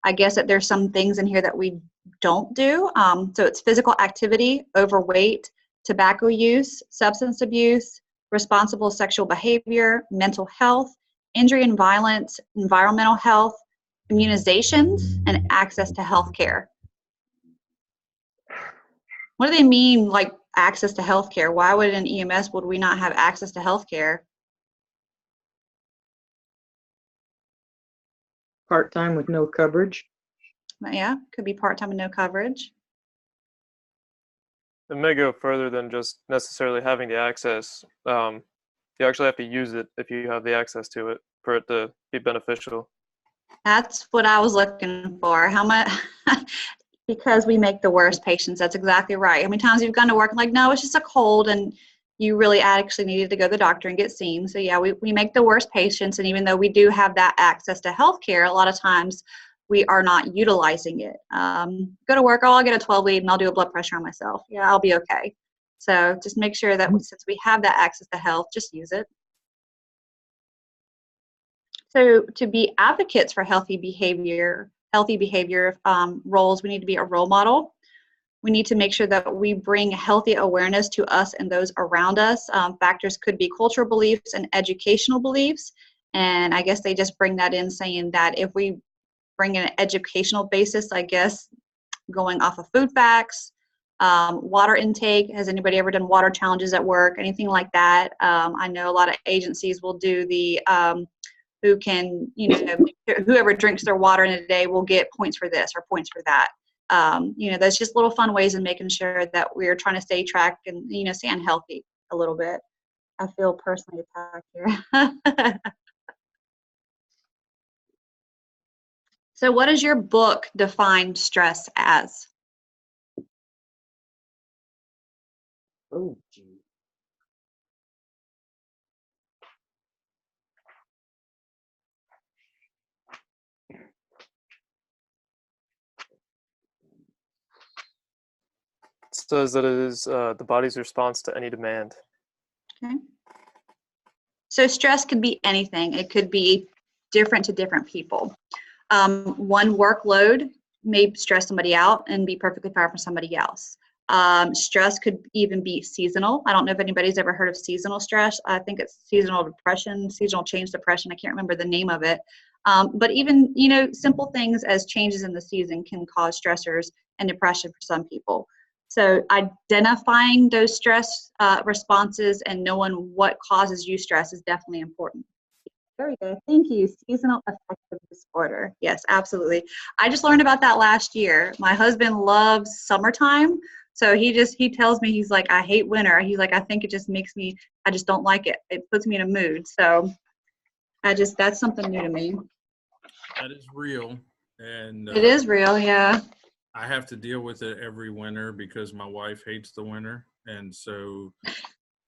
I guess that there's some things in here that we don't do. So it's physical activity, overweight, tobacco use, substance abuse, responsible sexual behavior, mental health, injury and violence, environmental health, immunizations, and access to health care. What do they mean, like access to health care? Why would in EMS would we not have access to health care? Part-time with no coverage. Yeah, could be part-time and no coverage. It may go further than just necessarily having the access. You actually have to use it if you have the access to it for it to be beneficial. That's what I was looking for. How much? Because we make the worst patients. That's exactly right. How many times you've gone to work and like, no, it's just a cold, and you really actually needed to go to the doctor and get seen. So yeah, we make the worst patients, and even though we do have that access to health care, a lot of times we are not utilizing it. Go to work, oh, I'll get a 12 lead and I'll do a blood pressure on myself. Yeah, I'll be okay. So just make sure that since we have that access to health, just use it. So to be advocates for healthy behavior roles, we need to be a role model. We need to make sure that we bring healthy awareness to us and those around us. Factors could be cultural beliefs and educational beliefs. And I guess they just bring that in, saying that if we bring an educational basis, I guess, going off of food facts, water intake. Has anybody ever done water challenges at work? Anything like that? I know a lot of agencies will do the who can, whoever drinks their water in a day will get points for this or points for that. That's just little fun ways in making sure that we're trying to stay track and, stay unhealthy a little bit. I feel personally attacked here. So what does your book define stress as? Oh, gee. It says that it is the body's response to any demand. Okay. So stress could be anything. It could be different to different people. One workload may stress somebody out and be perfectly fine for somebody else. Stress could even be seasonal. I don't know if anybody's ever heard of seasonal stress. I think it's seasonal depression, seasonal change depression. I can't remember the name of it. But even, simple things as changes in the season can cause stressors and depression for some people. So identifying those stress responses and knowing what causes you stress is definitely important. Very good. Thank you. Seasonal affective disorder. Yes, absolutely. I just learned about that last year. My husband loves summertime. So he tells me, he's like, I hate winter. He's like, I think it just makes me, I just don't like it. It puts me in a mood. So that's something new to me. That is real. And it is real. Yeah. I have to deal with it every winter because my wife hates the winter. And so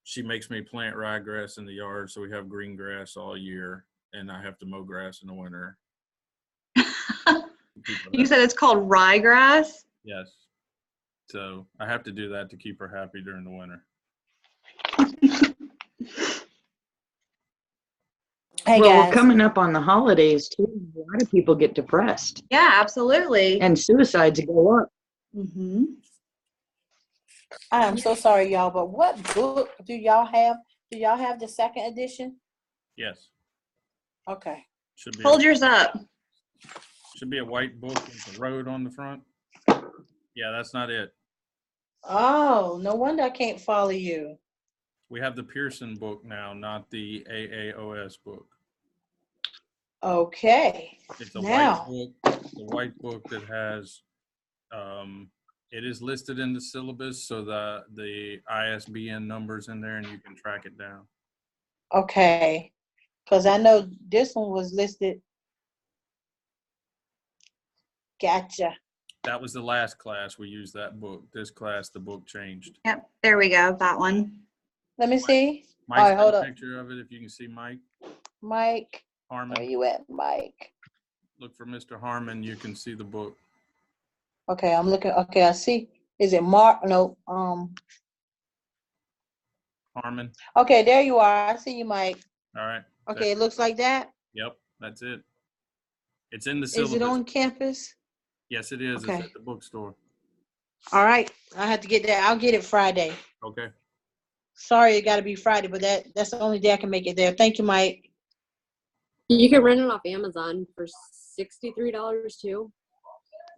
she makes me plant ryegrass in the yard, so we have green grass all year, and I have to mow grass in the winter. You said it's called ryegrass? Yes. So I have to do that to keep her happy during the winter. Hey, well, guys. We're coming up on the holidays too. A lot of people get depressed. Yeah, absolutely. And suicides go up. Mm-hmm. I am so sorry, y'all, but what book do y'all have? Do y'all have the second edition? Yes. Okay. Should be Hold yours up. Should be a white book with a road on the front. Yeah, that's not it. Oh, no wonder I can't follow you. We have the Pearson book now, not the AAOS book. Okay. It's a now. white book. It's a white book that has it is listed in the syllabus, so the ISBN number's in there and you can track it down. Okay. Because I know this one was listed. Gotcha. That was the last class we used that book. This class, the book changed. Yep, there we go, that one. Let me see. Mike's all right, hold got a up. picture of it if you can see Mike. Mike. Harmon. Where you at, Mike? Look for Mr. Harmon. You can see the book. Okay, I'm looking. Okay, I see. Is it Mark? No. Harmon. Okay, there you are. I see you, Mike. All right. Okay, it looks like that. Yep, that's it. It's in the syllabus. Is it on campus? Yes, it is. Okay. It's at the bookstore. All right. I have to get that. I'll get it Friday. Okay. Sorry, it got to be Friday, but that's the only day I can make it there. Thank you, Mike. You can rent it off Amazon for $63 too.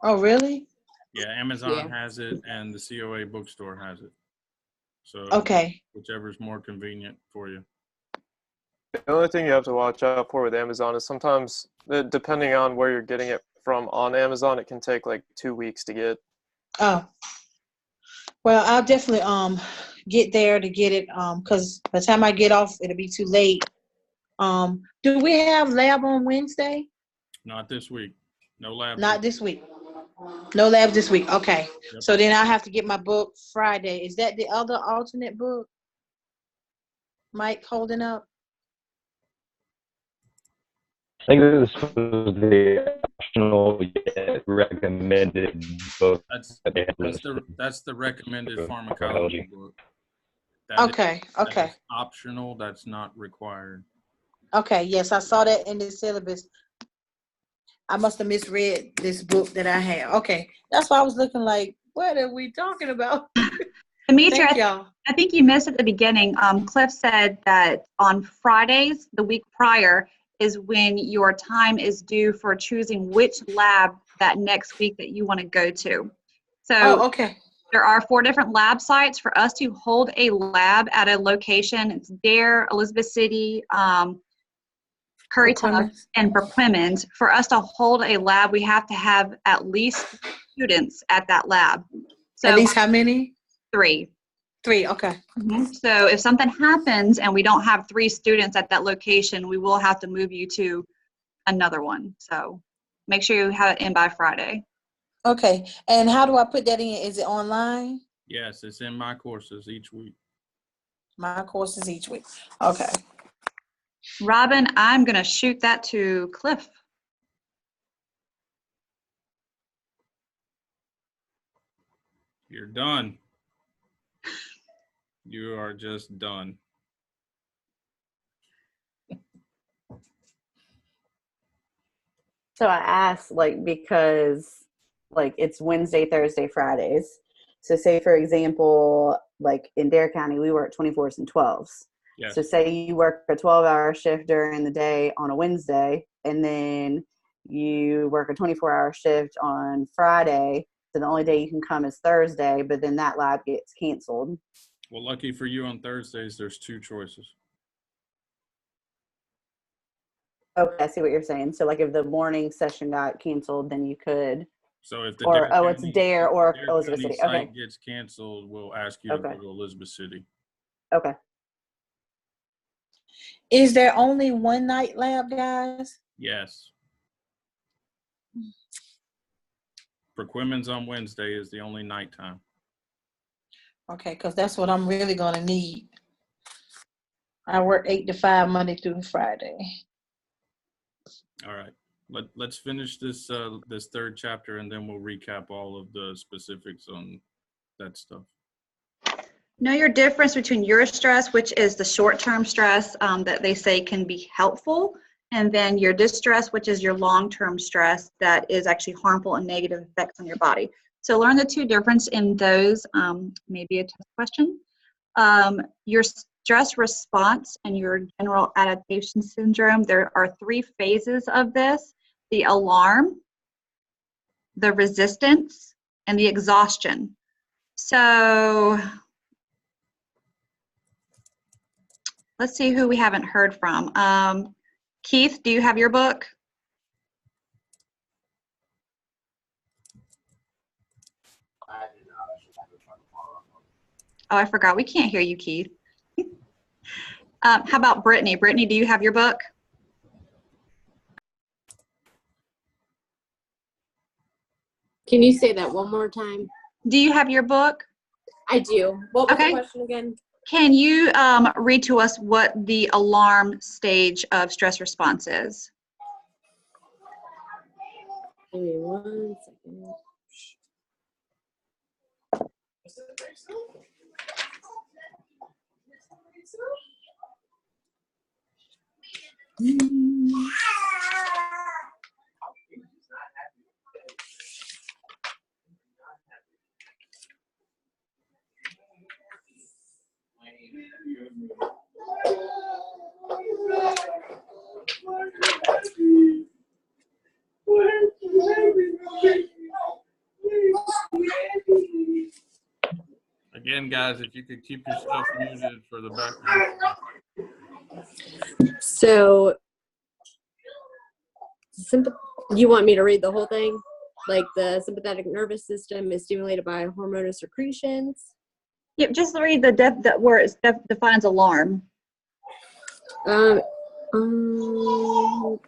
Oh, really? Yeah, Amazon Yeah. has it, and the COA bookstore has it. So Okay. whichever's more convenient for you. The only thing you have to watch out for with Amazon is sometimes, depending on where you're getting it from on Amazon, it can take like 2 weeks to get. Oh. Well, I'll definitely get there to get it because by the time I get off, it'll be too late. Do we have lab on Wednesday? Not this week. No lab. Not this week. No lab this week. Okay. Yep. So then I have to get my book Friday. Is that the other alternate book? Mike holding up? I think this was the optional yet recommended book. That's the recommended pharmacology book. That Okay. Okay. is optional. That's not required. Okay. Yes, I saw that in the syllabus. I must have misread this book that I have. Okay. That's why I was looking like, what are we talking about? Demetria, Thank y'all. I think you missed at the beginning. Cliff said that on Fridays, the week prior, is when your time is due for choosing which lab that next week that you want to go to. So Oh, okay. there are 4 different lab sites for us to hold a lab at a location. It's Dare, Elizabeth City, Currituck, and Perquimans. For us to hold a lab, we have to have at least students at that lab. So At least how many? 3. 3. Okay. So if something happens and we don't have 3 students at that location, we will have to move you to another one. So make sure you have it in by Friday. Okay. And how do I put that in? Is it online? Yes, it's in my courses each week. My courses each week. Okay. Robin, I'm going to shoot that to Cliff. You're done. You are just done. So I asked, like, because, like, it's Wednesday, Thursday, Fridays. So say, for example, like in Dare County, we work 24s and 12s. Yes. So say you work a 12-hour shift during the day on a Wednesday, and then you work a 24-hour shift on Friday. So the only day you can come is Thursday, but then that lab gets canceled. Well, lucky for you, on Thursdays, there's 2 choices. Okay, I see what you're saying. So like if the morning session got canceled, then you could. So if the Or, Dare it's County- Dare or Dare Elizabeth County City. Okay. site gets canceled, we'll ask you to Okay. go to Elizabeth City. Okay. Is there only one night lab, guys? Yes. Perquimans on Wednesday is the only nighttime. Okay, because that's what I'm really going to need. I work 8 to 5 Monday through Friday. All right. Let's finish this this 3rd chapter, and then we'll recap all of the specifics on that stuff. Know your difference between your stress, which is the short-term stress that they say can be helpful, and then your distress, which is your long-term stress that is actually harmful and negative effects on your body. So learn the 2 difference in those, maybe a test question. Your stress response and your general adaptation syndrome, there are 3 phases of this: the alarm, the resistance, and the exhaustion. So let's see who we haven't heard from. Keith, do you have your book? Oh, I forgot. We can't hear you, Keith. How about Brittany? Brittany, do you have your book? Can you say that one more time? Do you have your book? I do. What was Okay. the question again? Can you read to us what the alarm stage of stress response is? Give me 1 second. again, guys, if you could keep yourself muted for the background. So, you want me to read the whole thing? Like the sympathetic nervous system is stimulated by hormonal secretions. Yep, just read where it defines alarm. All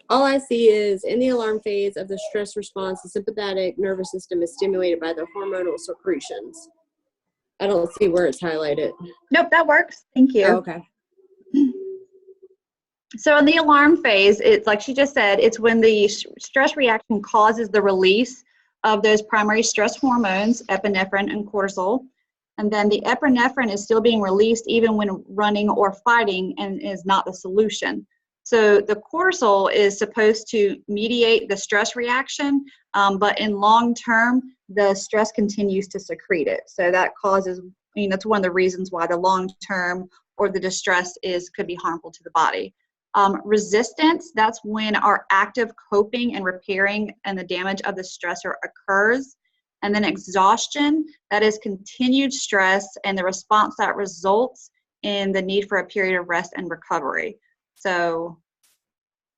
I see is in the alarm phase of the stress response, the sympathetic nervous system is stimulated by the hormonal secretions. I don't see where it's highlighted. Nope, that works. Thank you. Oh, okay. So in the alarm phase, it's like she just said, it's when the stress reaction causes the release of those primary stress hormones, epinephrine and cortisol. And then the epinephrine is still being released even when running or fighting and is not the solution. So the cortisol is supposed to mediate the stress reaction, but in long term, the stress continues to secrete it. So that causes, that's one of the reasons why the long term or the distress could be harmful to the body. Resistance, that's when our active coping and repairing and the damage of the stressor occurs. And then exhaustion, that is continued stress and the response that results in the need for a period of rest and recovery. So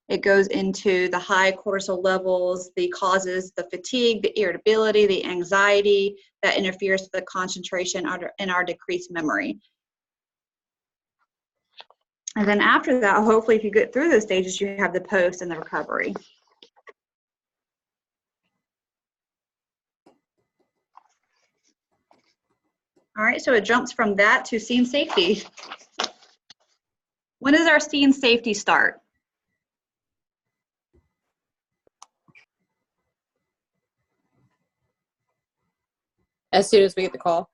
it goes into the high cortisol levels, the causes, the fatigue, the irritability, the anxiety that interferes with the concentration and our decreased memory. And then after that, hopefully if you get through those stages, you have the post and the recovery. All right, so it jumps from that to scene safety. When does our scene safety start? As soon as we get the call?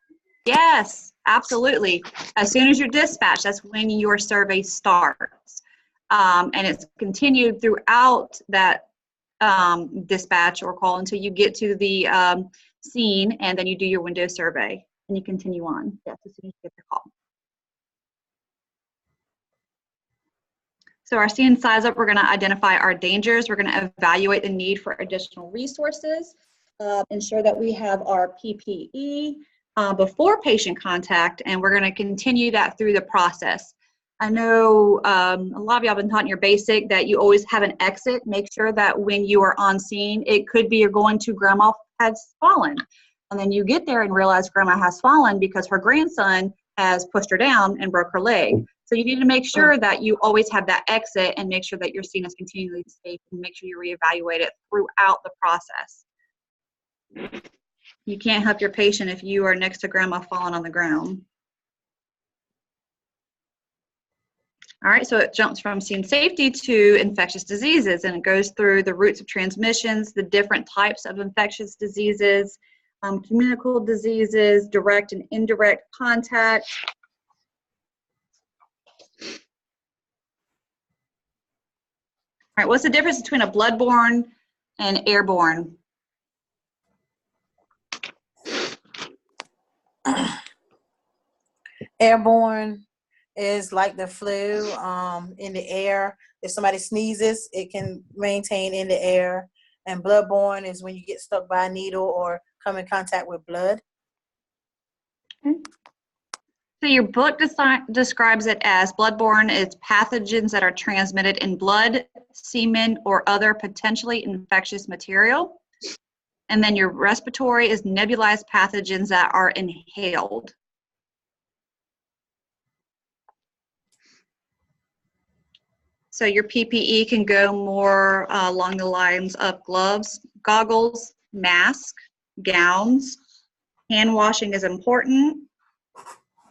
Yes, absolutely. As soon as you're dispatched, that's when your survey starts. And it's continued throughout that dispatch or call until you get to the scene, and then you do your window survey and you continue on. Yes, as soon as you get the call. So our scene size up, we're going to identify our dangers. We're going to evaluate the need for additional resources, ensure that we have our PPE before patient contact, and we're going to continue that through the process. I know a lot of y'all have been taught in your basic that you always have an exit. Make sure that when you are on scene, it could be you're going to grandma has fallen. And then you get there and realize grandma has fallen because her grandson has pushed her down and broke her leg. So you need to make sure that you always have that exit and make sure that your scene is continually safe and make sure you reevaluate it throughout the process. You can't help your patient if you are next to grandma falling on the ground. All right, so it jumps from scene safety to infectious diseases, and it goes through the routes of transmissions, the different types of infectious diseases, communicable diseases, direct and indirect contact. All right, what's the difference between a bloodborne and airborne? Airborne is like the flu in the air. If somebody sneezes, it can maintain in the air. And bloodborne is when you get stuck by a needle or come in contact with blood. Okay. So your book describes it as bloodborne is pathogens that are transmitted in blood, semen, or other potentially infectious material. And then your respiratory is nebulized pathogens that are inhaled. So your PPE can go more along the lines of gloves, goggles, mask, gowns. Hand washing is important.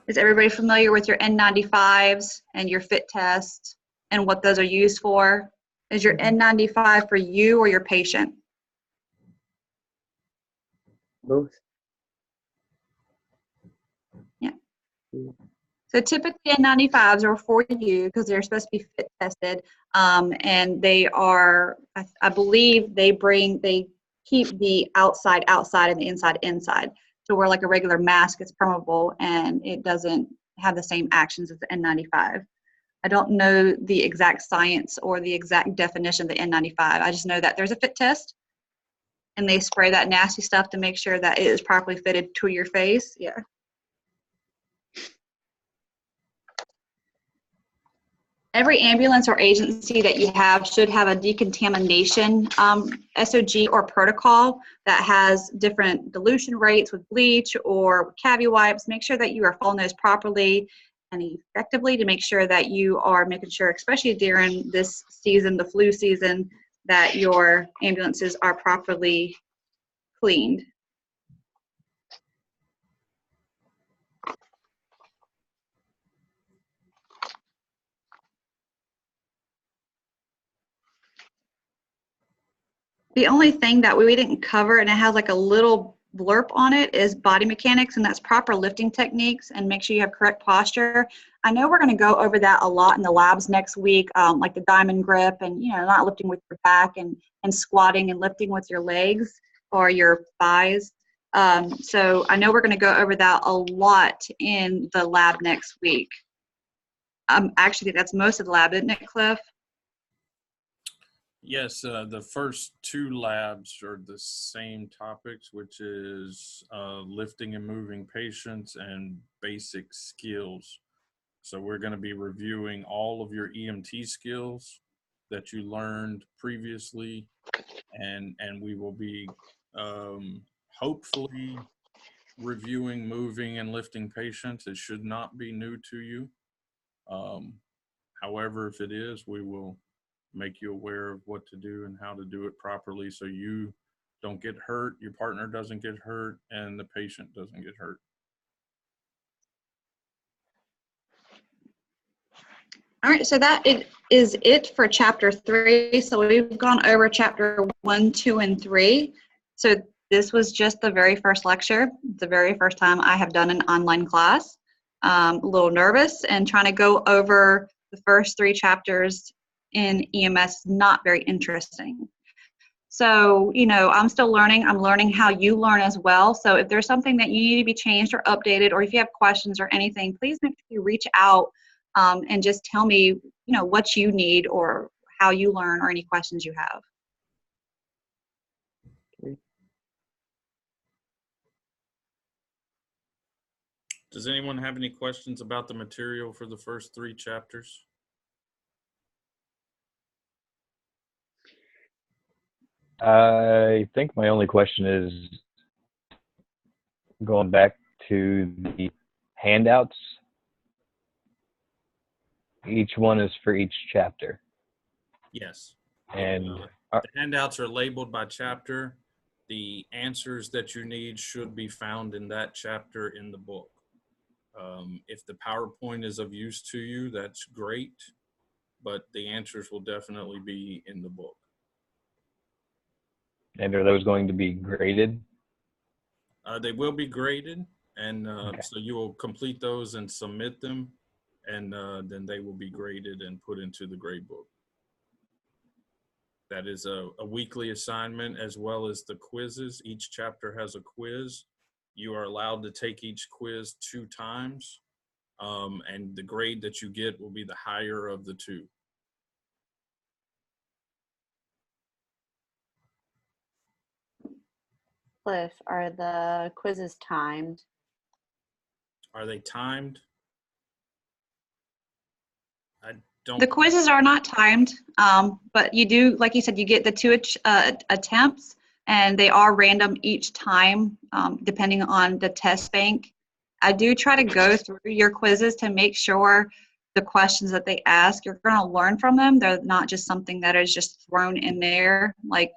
Is everybody familiar with your N95s and your fit test and what those are used for? Is your N95 for you or your patient? Both. Yeah. So typically N95s are for you because they're supposed to be fit tested, and they are, I believe they keep the outside and the inside. So where like a regular mask is permeable and it doesn't have the same actions as the N95. I don't know the exact science or the exact definition of the N95. I just know that there's a fit test and they spray that nasty stuff to make sure that it is properly fitted to your face. Yeah. Every ambulance or agency that you have should have a decontamination SOG or protocol that has different dilution rates with bleach or cavi wipes. Make sure that you are following those properly and effectively to make sure that you are making sure, especially during this season, the flu season, that your ambulances are properly cleaned. The only thing that we didn't cover, and it has like a little blurb on it, is body mechanics, and that's proper lifting techniques, and make sure you have correct posture. I know we're going to go over that a lot in the labs next week, like the diamond grip and, not lifting with your back and squatting and lifting with your legs or your thighs. So I know we're going to go over that a lot in the lab next week. Actually, that's most of the lab, isn't it, Cliff? Yes, the first two labs are the same topics, which is lifting and moving patients and basic skills. So we're going to be reviewing all of your EMT skills that you learned previously, and we will be hopefully reviewing moving and lifting patients. It should not be new to you. However, if it is, we will make you aware of what to do and how to do it properly so you don't get hurt, your partner doesn't get hurt, and the patient doesn't get hurt. All right, so that is it for chapter 3. So we've gone over chapter 1, 2, and 3. So this was just the very first lecture, the very first time I have done an online class. A little nervous and trying to go over the first 3 chapters in EMS, not very interesting. So, I'm still learning. I'm learning how you learn as well. So if there's something that you need to be changed or updated, or if you have questions or anything, please make sure you reach out and just tell me, what you need or how you learn or any questions you have. Does anyone have any questions about the material for the first 3 chapters? I think my only question is going back to the handouts. Each one is for each chapter. Yes. And the handouts are labeled by chapter. The answers that you need should be found in that chapter in the book. If the PowerPoint is of use to you, that's great, but the answers will definitely be in the book. And are those going to be graded? They will be graded, and Okay. so you will complete those and submit them, and then they will be graded and put into the grade book. That is a weekly assignment, as well as the quizzes. Each chapter has a quiz. You are allowed to take each quiz 2 times, and the grade that you get will be the higher of the 2. Cliff, are the quizzes timed? Are they timed? I don't. The quizzes are not timed, but you do, like you said, you get the 2 attempts, and they are random each time, depending on the test bank. I do try to go through your quizzes to make sure the questions that they ask, you're going to learn from them. They're not just something that is just thrown in there, like,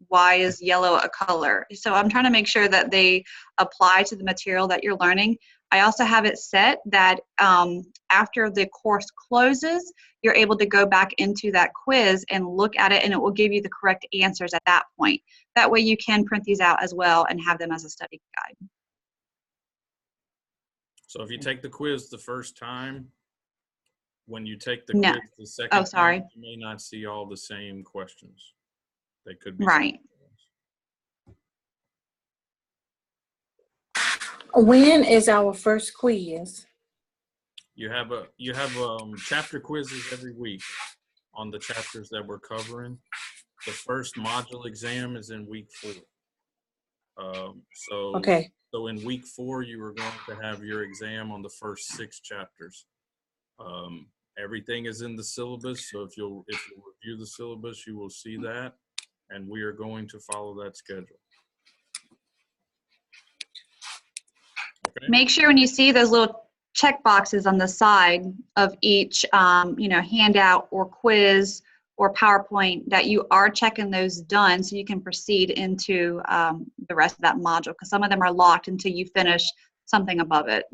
why is yellow a color? So I'm trying to make sure that they apply to the material that you're learning. I also have it set that after the course closes, you're able to go back into that quiz and look at it, and it will give you the correct answers at that point. That way you can print these out as well and have them as a study guide. So if you take the quiz the first time, when you take the No. quiz the second Oh, sorry. time, you may not see all the same questions. They could be Right. When is our first quiz? You have chapter quizzes every week on the chapters that we're covering. The first module exam is in week 4. Okay. So in week 4, you are going to have your exam on the first 6 chapters. Everything is in the syllabus, so if you'll review the syllabus, you will see that, and we are going to follow that schedule. Okay. Make sure when you see those little check boxes on the side of each, handout or quiz or PowerPoint, that you are checking those done so you can proceed into the rest of that module, because some of them are locked until you finish something above it.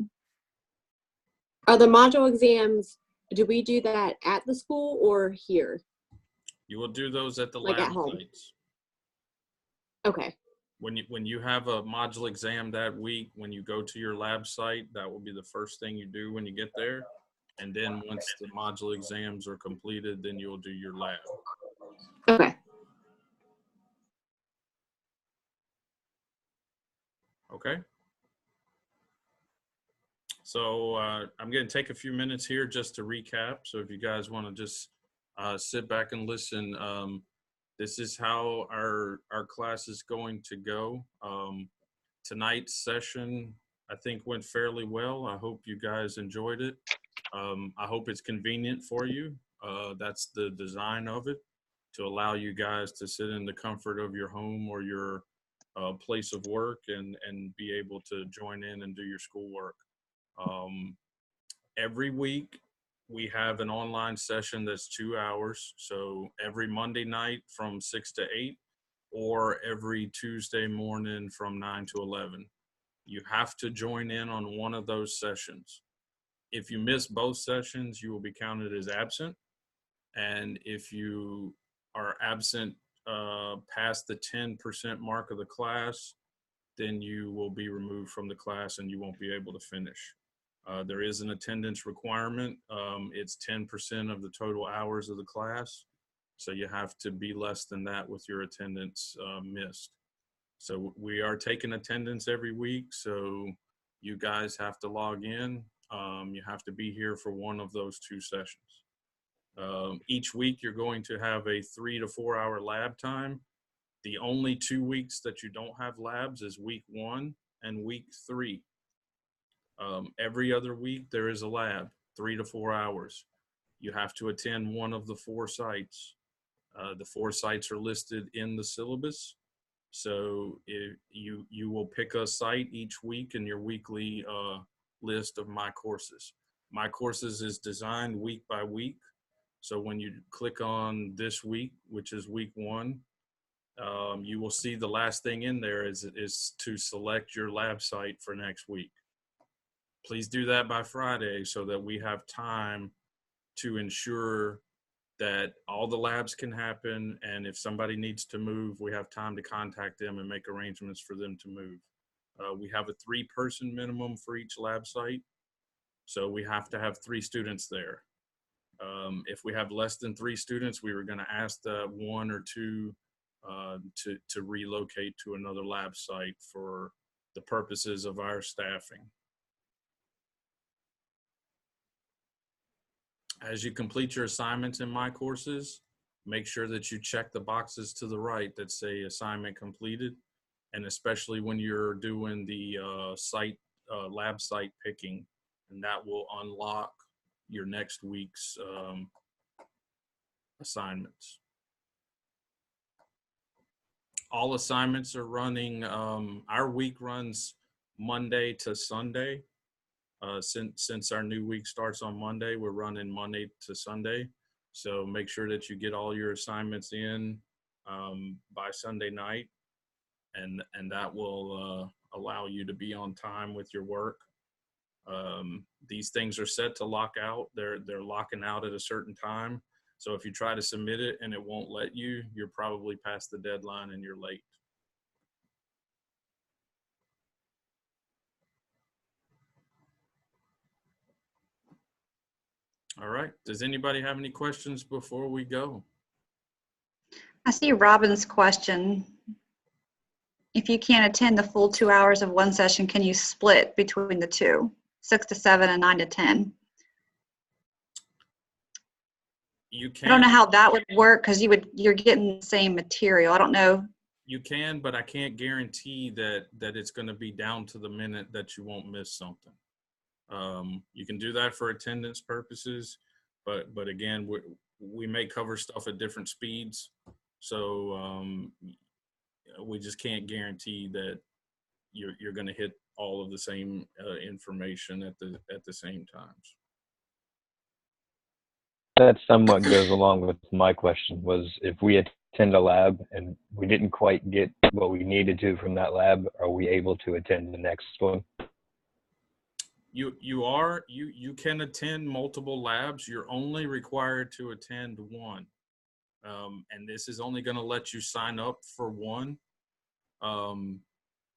Are the module exams, do we do that at the school or here? You will do those at the Like lab at home? sites. Okay. When you have a module exam that week, when you go to your lab site, that will be the first thing you do when you get there. And then once the module exams are completed, then you'll do your lab. Okay. Okay. So I'm going to take a few minutes here just to recap. So if you guys want to just sit back and listen, this is how our class is going to go. Tonight's session, I think, went fairly well. I hope you guys enjoyed it. I hope it's convenient for you. That's the design of it, to allow you guys to sit in the comfort of your home or your place of work and be able to join in and do your schoolwork. Every week we have an online session that's 2 hours. So every Monday night from 6 to 8, or every Tuesday morning from 9 to 11. You have to join in on one of those sessions. If you miss both sessions, you will be counted as absent. And if you are absent past the 10% mark of the class, then you will be removed from the class and you won't be able to finish. There is an attendance requirement. It's 10% of the total hours of the class. So you have to be less than that with your attendance missed. So we are taking attendance every week. So you guys have to log in. You have to be here for one of those 2 sessions. Each week you're going to have a 3 to 4 hour lab time. The only 2 weeks that you don't have labs is week 1 and week 3. Every other week there is a lab, 3 to 4 hours. You have to attend one of the 4 sites. The 4 sites are listed in the syllabus. So if you will pick a site each week in your weekly list of My Courses. My Courses is designed week by week. So when you click on this week, which is week 1, you will see the last thing in there is to select your lab site for next week. Please do that by Friday so that we have time to ensure that all the labs can happen, and if somebody needs to move, we have time to contact them and make arrangements for them to move. We have a 3-person minimum for each lab site, so we have to have 3 students there. If we have less than 3 students, we were going to ask the 1 or 2 to relocate to another lab site for the purposes of our staffing. As you complete your assignments in My Courses, make sure that you check the boxes to the right that say assignment completed, and especially when you're doing the lab site picking, and that will unlock your next week's assignments. All assignments are running, our week runs Monday to Sunday. Since our new week starts on Monday, we're running Monday to Sunday. So make sure that you get all your assignments in by Sunday night, and that will allow you to be on time with your work. These things are set to lock out. They're locking out at a certain time. So if you try to submit it and it won't let you, you're probably past the deadline and you're late. All right. Does anybody have any questions before we go? I see Robin's question. If you can't attend the full 2 hours of one session, can you split between the 2, 6 to 7 and 9 to 10? You can. I don't know how that would work, because you're getting the same material. I don't know. You can, but I can't guarantee that it's going to be down to the minute that you won't miss something. You can do that for attendance purposes. but again, we may cover stuff at different speeds. So we just can't guarantee that you're going to hit all of the same information at the same times. That somewhat goes along with my question, was if we attend a lab and we didn't quite get what we needed to from that lab, are we able to attend the next one? You can attend multiple labs. You're only required to attend one. And this is only going to let you sign up for one.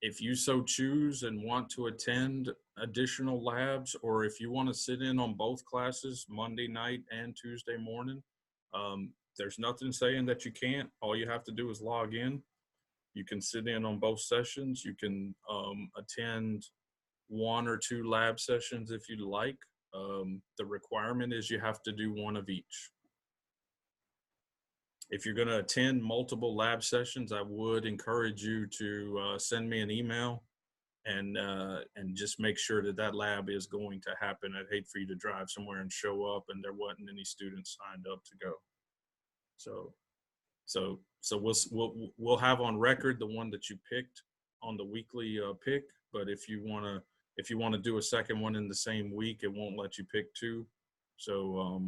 If you so choose and want to attend additional labs, or if you want to sit in on both classes, Monday night and Tuesday morning, there's nothing saying that you can't. All you have to do is log in. You can sit in on both sessions. You can attend 1 or 2 lab sessions if you'd like. The requirement is you have to do one of each. If you're going to attend multiple lab sessions, I would encourage you to send me an email and just make sure that lab is going to happen. I'd hate for you to drive somewhere and show up and there wasn't any students signed up to go. So we'll have on record the one that you picked on the weekly pick. But if you want to do a second one in the same week, it won't let you pick 2. So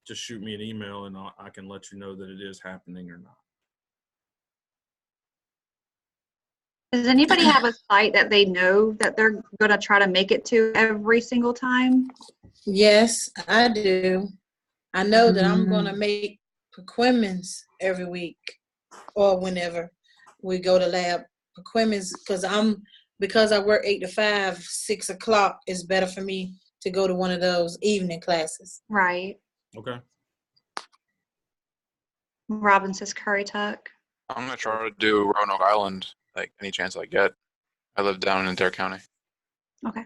just shoot me an email and I can let you know that it is happening or not. Does anybody have a site that they know that they're going to try to make it to every single time? Yes, I do. I know that I'm going to make Paquemmins every week or whenever we go to lab. Paquemmins, because I work 8 to 5, 6 o'clock is better for me to go to one of those evening classes. Right. Okay. Robin says Currituck. I'm gonna try to do Roanoke Island, like any chance I get. I live down in Dare County. Okay.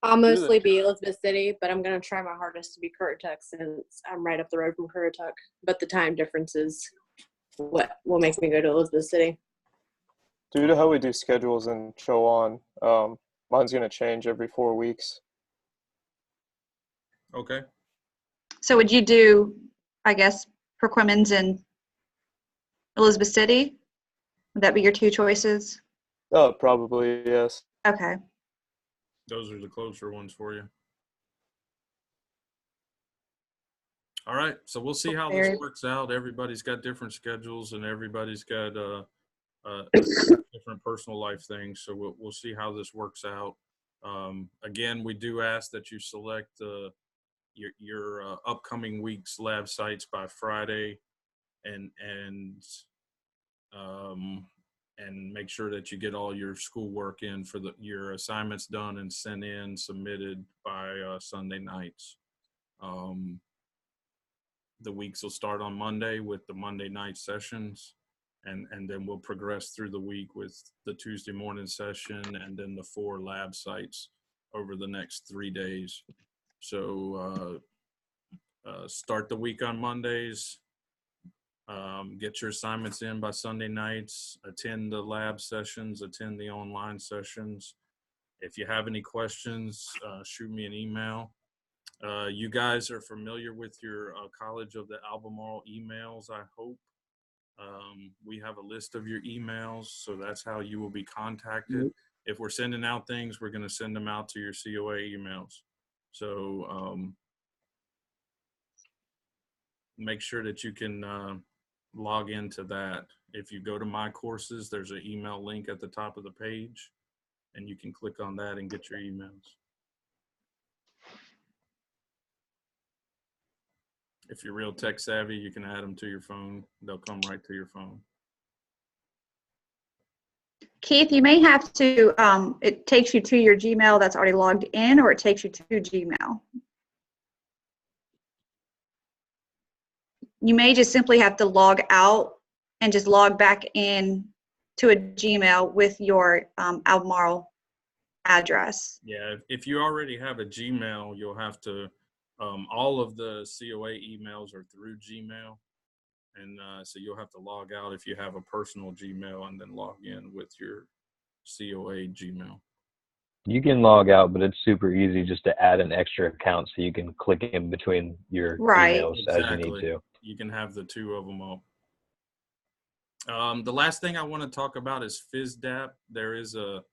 I'll mostly be Elizabeth City, but I'm going to try my hardest to be Currituck since I'm right up the road from Currituck. But the time difference is what will make me go to Elizabeth City. Due to how we do schedules in Chowan, mine's going to change every 4 weeks. Okay. So would you do, I guess, Paquemmins in Elizabeth City? Would that be your 2 choices? Oh, probably, yes. Okay. Those are the closer ones for you. All right. So we'll see how this works out. Everybody's got different schedules and everybody's got different personal life things. So we'll see how this works out. Again, we do ask that you select your upcoming week's lab sites by Friday, and make sure that you get all your schoolwork in for your assignments done and sent in, submitted by Sunday nights. The weeks will start on Monday with the Monday night sessions, and then we'll progress through the week with the Tuesday morning session and then the 4 lab sites over the next 3 days. So start the week on Mondays, get your assignments in by Sunday nights, attend the lab sessions, attend the online sessions. If you have any questions, shoot me an email. You guys are familiar with your College of the Albemarle emails, I hope. We have a list of your emails, so that's how you will be contacted. Mm-hmm. If we're sending out things, we're going to send them out to your COA emails. So make sure that you can log into that. If you go to My Courses, there's an email link at the top of the page, and you can click on that and get your emails. If you're real tech savvy, you can add them to your phone. They'll come right to your phone. Keith, you may have to, it takes you to your Gmail that's already logged in, or it takes you to Gmail. You may just simply have to log out and just log back in to a Gmail with your Albemarle address. Yeah, if you already have a Gmail, you'll have to, all of the COA emails are through Gmail. And so you'll have to log out if you have a personal Gmail and then log in with your COA Gmail. You can log out, but it's super easy just to add an extra account so you can click in between your Right. emails as you need Exactly. to. You can have the two of them up. The last thing I want to talk about is FISDAP. There is a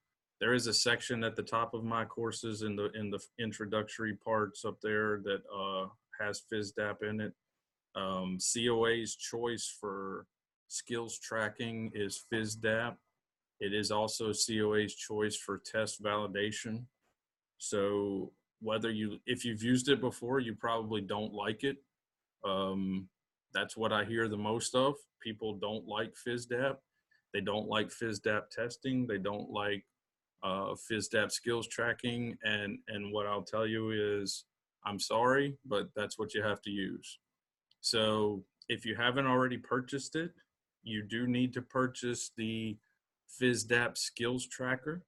section at the top of my courses in the introductory parts up there that has FISDAP in it. COA's choice for skills tracking is FISDAP. It is also COA's choice for test validation. So if you've used it before, you probably don't like it. That's what I hear the most of. People don't like FISDAP. They don't like FISDAP testing. They don't like FISDAP skills tracking. And what I'll tell you is, I'm sorry, but that's what you have to use. So if you haven't already purchased it, you do need to purchase the FISDAP skills tracker.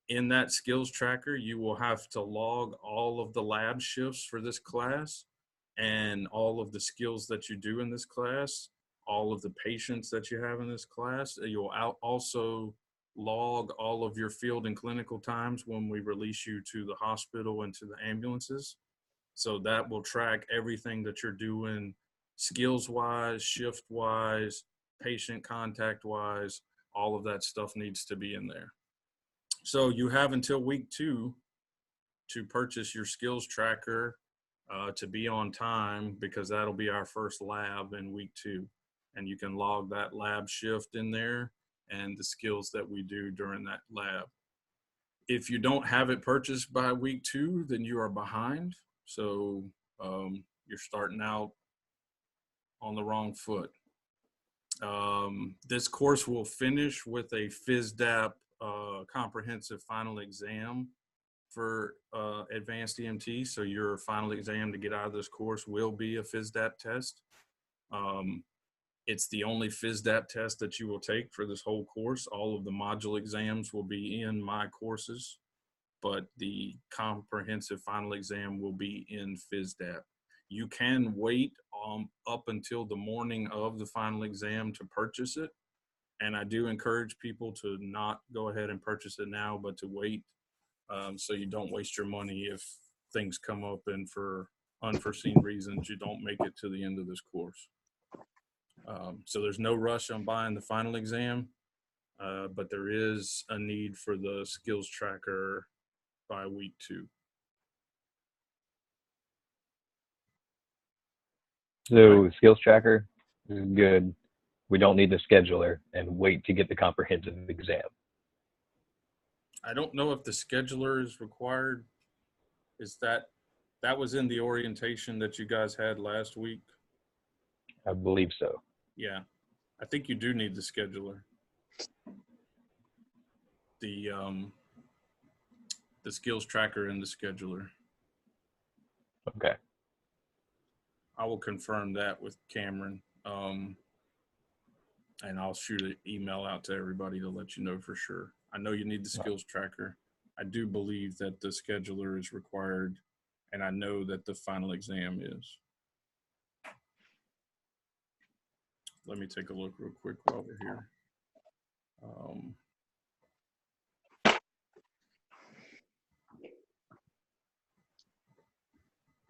In that skills tracker, you will have to log all of the lab shifts for this class and all of the skills that you do in this class, all of the patients that you have in this class. You'll also log all of your field and clinical times when we release you to the hospital and to the ambulances. So that will track everything that you're doing skills-wise, shift-wise, patient contact-wise. All of that stuff needs to be in there. So you have until week 2 to purchase your skills tracker to be on time, because that'll be our first lab in week 2. And you can log that lab shift in there and the skills that we do during that lab. If you don't have it purchased by week 2, then you are behind. So you're starting out on the wrong foot. This course will finish with a FISDAP comprehensive final exam for advanced EMT. So your final exam to get out of this course will be a FISDAP test. It's the only FISDAP test that you will take for this whole course. All of the module exams will be in my courses, but the comprehensive final exam will be in FISDAP. You can wait up until the morning of the final exam to purchase it. And I do encourage people to not go ahead and purchase it now, but to wait so you don't waste your money if things come up and for unforeseen reasons you don't make it to the end of this course. So there's no rush on buying the final exam, but there is a need for the skills tracker by week 2. So skills tracker is good. We don't need the scheduler and wait to get the comprehensive exam. I don't know if the scheduler is required. Is that was in the orientation that you guys had last week? I believe so. Yeah, I think you do need the scheduler. The skills tracker and the scheduler. Okay. I will confirm that with Cameron. And I'll shoot an email out to everybody to let you know for sure. I know you need the skills tracker. I do believe that the scheduler is required, and I know that the final exam is. Let me take a look real quick while we're here.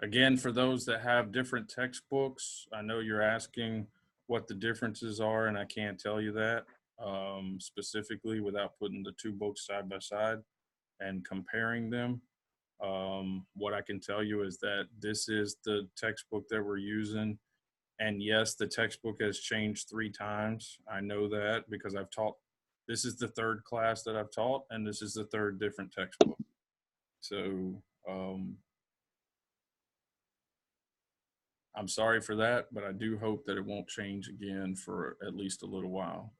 Again, for those that have different textbooks, I know you're asking what the differences are, and I can't tell you that specifically without putting the 2 books side by side and comparing them. What I can tell you is that this is the textbook that we're using. And yes, the textbook has changed 3 times. I know that because I've taught, this is the 3rd class that I've taught, and this is the 3rd different textbook. So I'm sorry for that, but I do hope that it won't change again for at least a little while.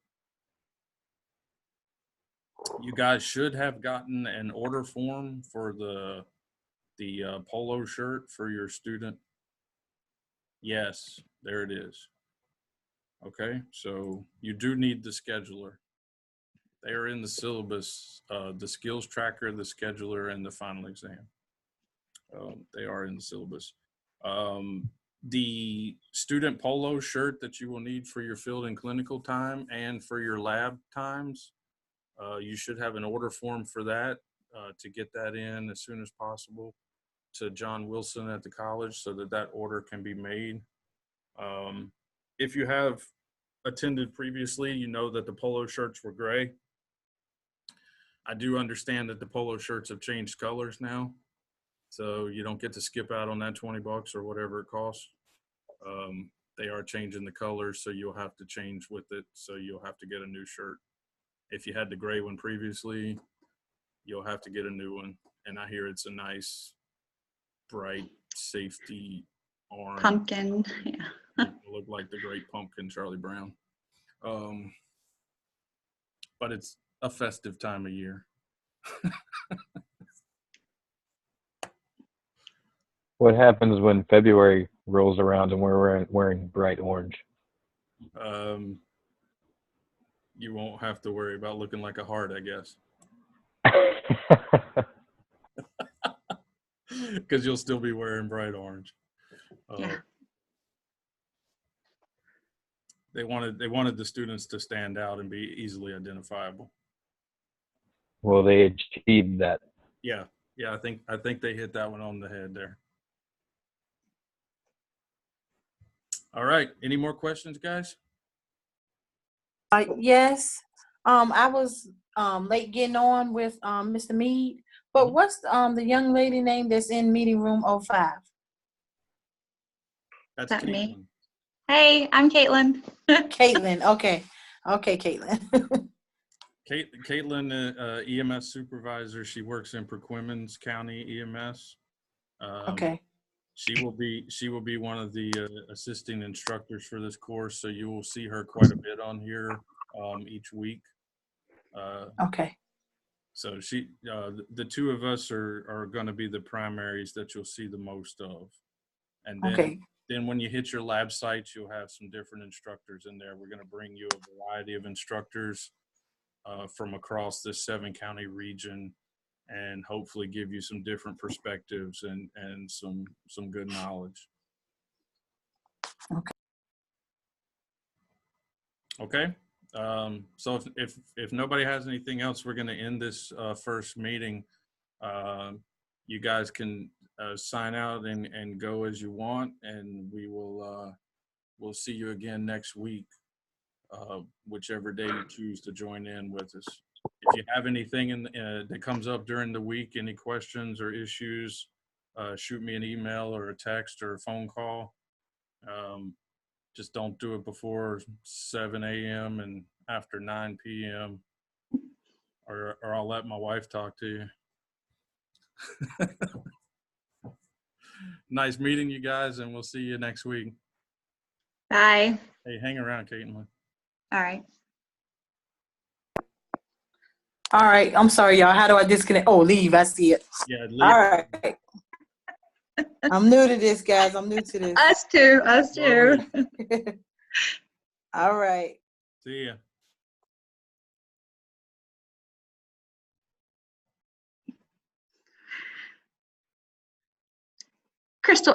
You guys should have gotten an order form for the polo shirt for your student. Yes, there it is. Okay, so you do need the scheduler. They are in the syllabus, the skills tracker, the scheduler, and the final exam. They are in the syllabus. The student polo shirt that you will need for your field and clinical time and for your lab times, you should have an order form for that. to get that in as soon as possible to John Wilson at the college so that that order can be made. If you have attended previously, you know that the polo shirts were gray. I do understand that the polo shirts have changed colors now, so you don't get to skip out on that $20 or whatever it costs. They are changing the colors, so you'll have to change with it, so you'll have to get a new shirt. If you had the gray one previously, you'll have to get a new one, and I hear it's a nice, bright, safety orange. Pumpkin, yeah. It'll look like the Great Pumpkin, Charlie Brown. But it's a festive time of year. What happens when February rolls around and we're wearing bright orange? You won't have to worry about looking like a heart, I guess. Because you'll still be wearing bright orange. Yeah. They wanted the students to stand out and be easily identifiable. Well, they achieved that. Yeah, I think they hit that one on the head there. All right, any more questions, guys? Yes. I was late getting on with Mr. Mead, but what's the young lady name that's in meeting room 05? That's that Caitlin. me? Hey, I'm Caitlin. Caitlin. Okay, Caitlin. Caitlin, EMS supervisor. She works in Perquimans County EMS. Okay. She will be one of the assisting instructors for this course, so you will see her quite a bit on here each week. Okay. So the two of us are going to be the primaries that you'll see the most of, and then then when you hit your lab sites, you'll have some different instructors in there. We're going to bring you a variety of instructors from across this 7-county region, and hopefully give you some different perspectives and some good knowledge. Okay. So if nobody has anything else, we're going to end this first meeting. You guys can sign out and go as you want, and we'll see you again next week, whichever day you choose to join in with us. If you have anything that comes up during the week, any questions or issues, shoot me an email or a text or a phone call. Just don't do it before 7 a.m. and after 9 p.m. or I'll let my wife talk to you. Nice meeting you guys, and we'll see you next week. Bye. Hey, hang around, Caitlin. All right. All right. I'm sorry, y'all. How do I disconnect? Oh, leave. I see it. Yeah, leave. All right. I'm new to this, guys. I'm new to this. Us too. All right. See ya. Crystal,